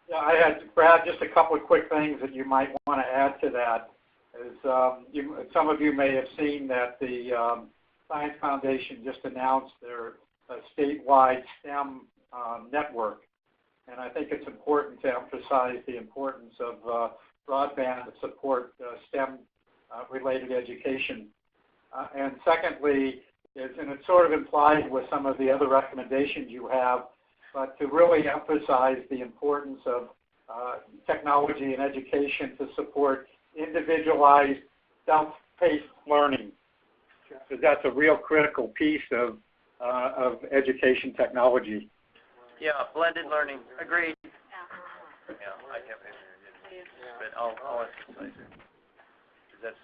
Yeah, I had, Brad, just a couple of quick things that you might want to add to that. Some of you may have seen that the Science Foundation just announced their statewide STEM network. And I think it's important to emphasize the importance of broadband to support STEM-related education. And secondly, and it's sort of implied with some of the other recommendations you have, but to really emphasize the importance of technology and education to support individualized, self-paced learning. Because that's a real critical piece of education technology. Yeah, blended learning. Agreed. Yeah, I can't maybe, but I'll emphasize it. That's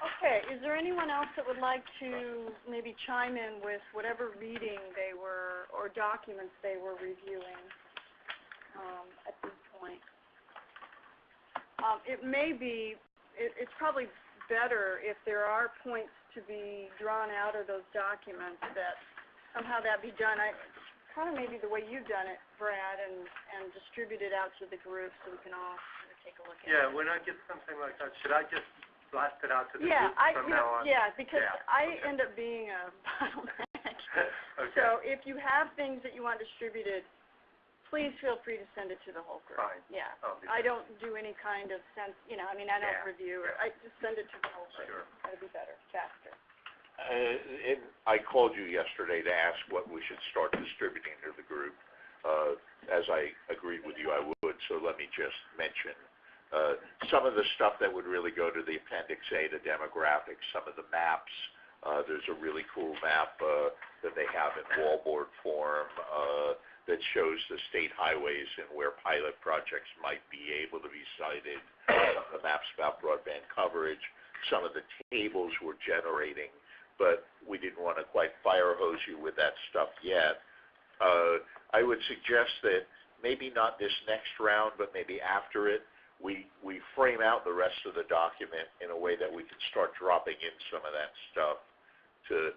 Okay, is there anyone else that would like to maybe chime in with whatever reading they were, or documents they were reviewing at this point? It may be, it's probably better if there are points to be drawn out of those documents that somehow that be done. Kind of maybe the way you've done it, Brad, and distribute it out to the group so we can all take a look at it. Yeah, when I get something like that, should I just blast it out to the Yeah, group from now on? because I end up being a bottleneck. Okay. So if you have things that you want distributed, please feel free to send it to the whole group. Fine. Yeah. I'll do I that. don't do any kind of sense, I don't review, or I just send it to the whole group. Sure. That'd be better, faster. I called you yesterday to ask what we should start distributing to the group. As I agreed with you I would, so let me just mention some of the stuff that would really go to the Appendix A, the demographics, some of the maps. There's a really cool map that they have in wallboard form that shows the state highways and where pilot projects might be able to be cited, the maps about broadband coverage, some of the tables we're generating, but we didn't want to quite fire hose you with that stuff yet. I would suggest that maybe not this next round, but maybe after it, we frame out the rest of the document in a way that we can start dropping in some of that stuff to,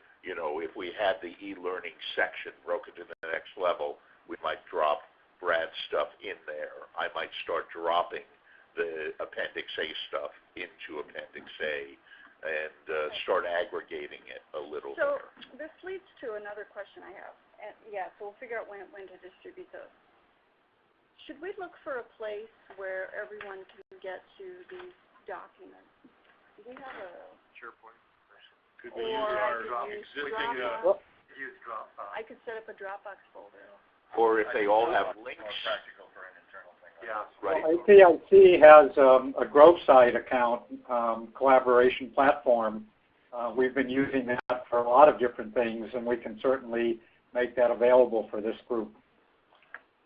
if we had the e-learning section broken to the next level, we might drop Brad's stuff in there. I might start dropping the Appendix A stuff into Appendix A and start aggregating it a little So better. this leads to another question I have. And, so we'll figure out when to distribute those. Should we look for a place where everyone can get to these documents? Do we have a... SharePoint. Could we Or use I our could use existing, Dropbox. Use Dropbox. I could set up a Dropbox folder. Or if they all have links. More practical for an internal thing. Yeah. Right. Well, ATIC has a GrowthSite account collaboration platform. We've been using that for a lot of different things, and we can certainly make that available for this group.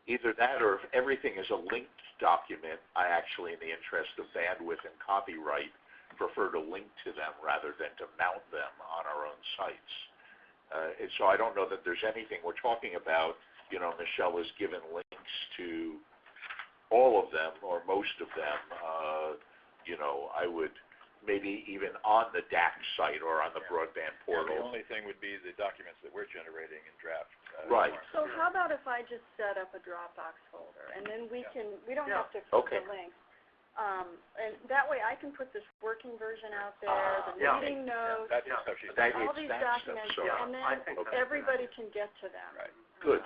Either that, or if everything is a linked document, I actually, in the interest of bandwidth and copyright, prefer to link to them rather than to mount them on our own sites. And so I don't know that there's anything we're talking about. Michelle has given links to all of them or most of them. I would maybe even on the DAC site or on the broadband portal. The only thing would be the documents that we're generating in draft. Right. So how about if I just set up a Dropbox folder, and then we don't have to put the links. And that way I can put this working version out there, the meeting notes, That's the stuff she's all these documents, and then everybody can get to them. Right. Good.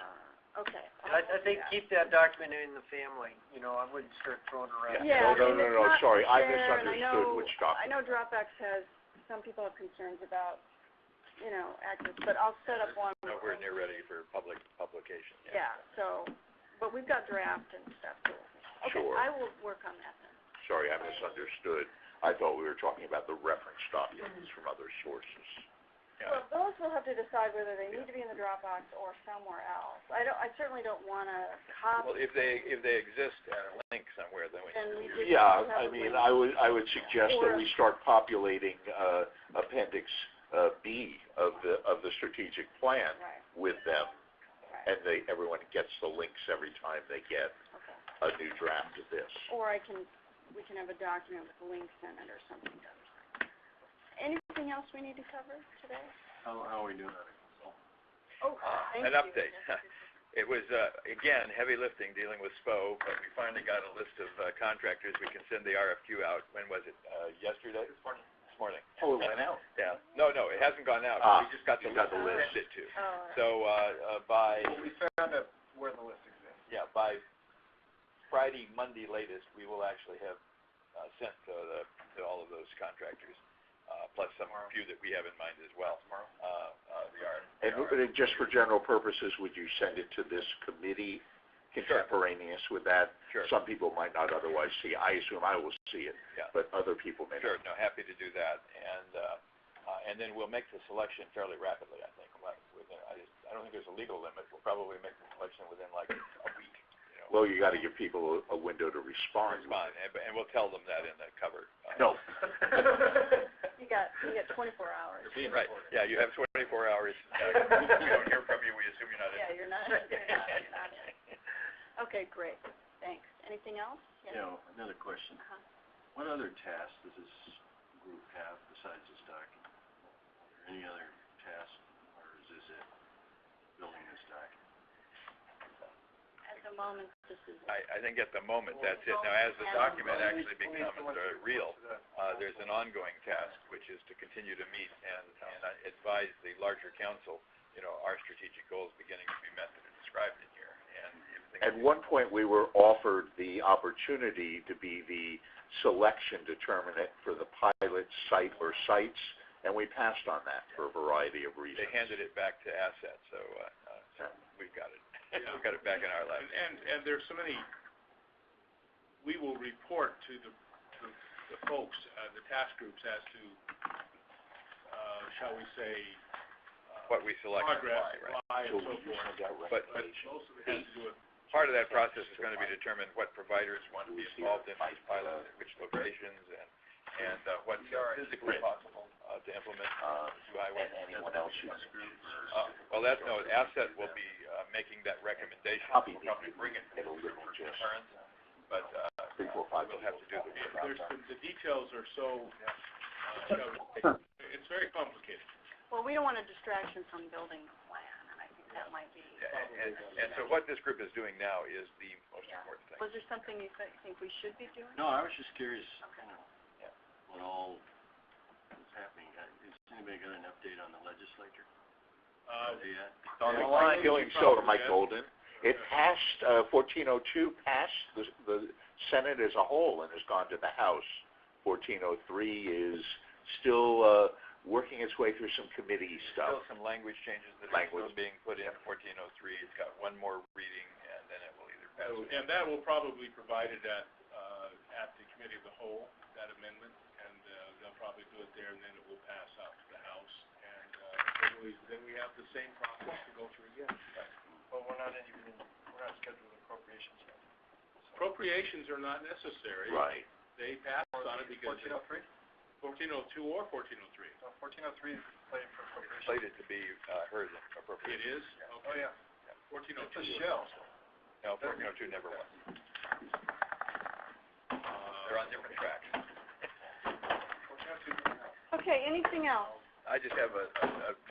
Okay. I think keep that document in the family. I wouldn't start throwing it around. Yeah, No, sorry, I share, and misunderstood which document. I know Dropbox has, some people have concerns about, access, but I'll set up one. Nowhere near ready for public publication. Yeah, but we've got draft and stuff too. Okay, Sure. I will work on that then. Sorry, I misunderstood. I thought we were talking about the reference documents from other sources. Well, those we'll have to decide whether they need to be in the Dropbox or somewhere else. I certainly don't want to copy. Well, if they exist at a link somewhere, then we Yeah, I mean, I would suggest that we start populating Appendix B of the strategic plan with them, and everyone gets the links every time they get a new draft of this. Or we can have a document with links in it or something. Anything else we need to cover today? How are we doing that? Oh, thank an you. update. It was, again, heavy lifting dealing with SPO, but we finally got a list of contractors. We can send the RFQ out. When was it? Yesterday? This morning. Oh, it went out? Yeah. No, it hasn't gone out. We just got the list to send it to. So by... We found out where the list exists. Yeah, by Friday, Monday latest, we will actually have sent to all of those contractors. Plus some few that we have in mind as well. And just for general purposes, would you send it to this committee contemporaneous with that? Sure. Some people might not otherwise see. I assume I will see it, but other people may Sure. not. No, happy to do that, and then we'll make the selection fairly rapidly. I think. I don't think there's a legal limit. We'll probably make the selection within like a week. Well, you got to give people a window to respond. And we'll tell them that in the cover. No. You got 24 hours. Right. Yeah, you have 24 hours. If we don't hear from you, we assume you're not in. Yeah, you're not in. Okay, great. Thanks. Anything else? Another question. What other tasks does this group have besides this document? Are there any other tasks, or is this it, building this document? At the moment, this is it. I think at the moment, that's it. Now, as the document actually becomes real, there's an ongoing task, which is to continue to meet and advise the larger council, our strategic goals beginning to be met that are described in here. And at one point, we were offered the opportunity to be the selection determinant for the pilot site or sites, and we passed on that for a variety of reasons. They handed it back to Asset, so we've got it. We've got it back in our lab. And there's so many. We will report to the folks, the task groups, as to shall we say, what we select, progress, why, and so forth. But most of it has to do with. Part of that process is going to be determined what providers want to be involved in these pilots, at which locations, and what's physically possible to implement to highway. Anyone else who's well, that's no. Asset will be making that recommendation. We'll probably bring it to returns, but we'll have to do the work. The details are so. It's very complicated. Well, we don't want a distraction from building the plan, and I think that might be. And so what this group is doing now is the most important thing. Was there something you think we should be doing? No, I was just curious, what all is happening. Has anybody got an update on the legislature? Feeling so, Mike Golden. It passed, 1402 passed the Senate as a whole and has gone to the House. 1403 is still working its way through some committee stuff. Still some language changes that are still being put in 1403. It's got one more reading, and then it will either pass. And that will probably be provided at the committee of the whole, that amendment, and they'll probably do it there, and then it will pass out to the House. And then we have the same process to go through again. But we're not scheduling appropriations yet. Appropriations are not necessary. Right. They passed on it because 1403? 1402 or 1403? 1403 is slated for appropriations. Slated to be heard in appropriations. It is? Okay. Oh, yeah. 1402. It's a shell. No, 1402 never was. They're on different tracks. Okay, anything else? I just have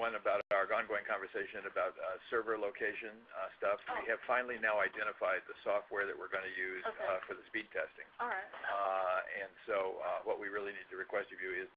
one about our ongoing conversation about server location stuff. We have finally now identified the software that we're going to use for the speed testing. All right. And so what we really need to request of you is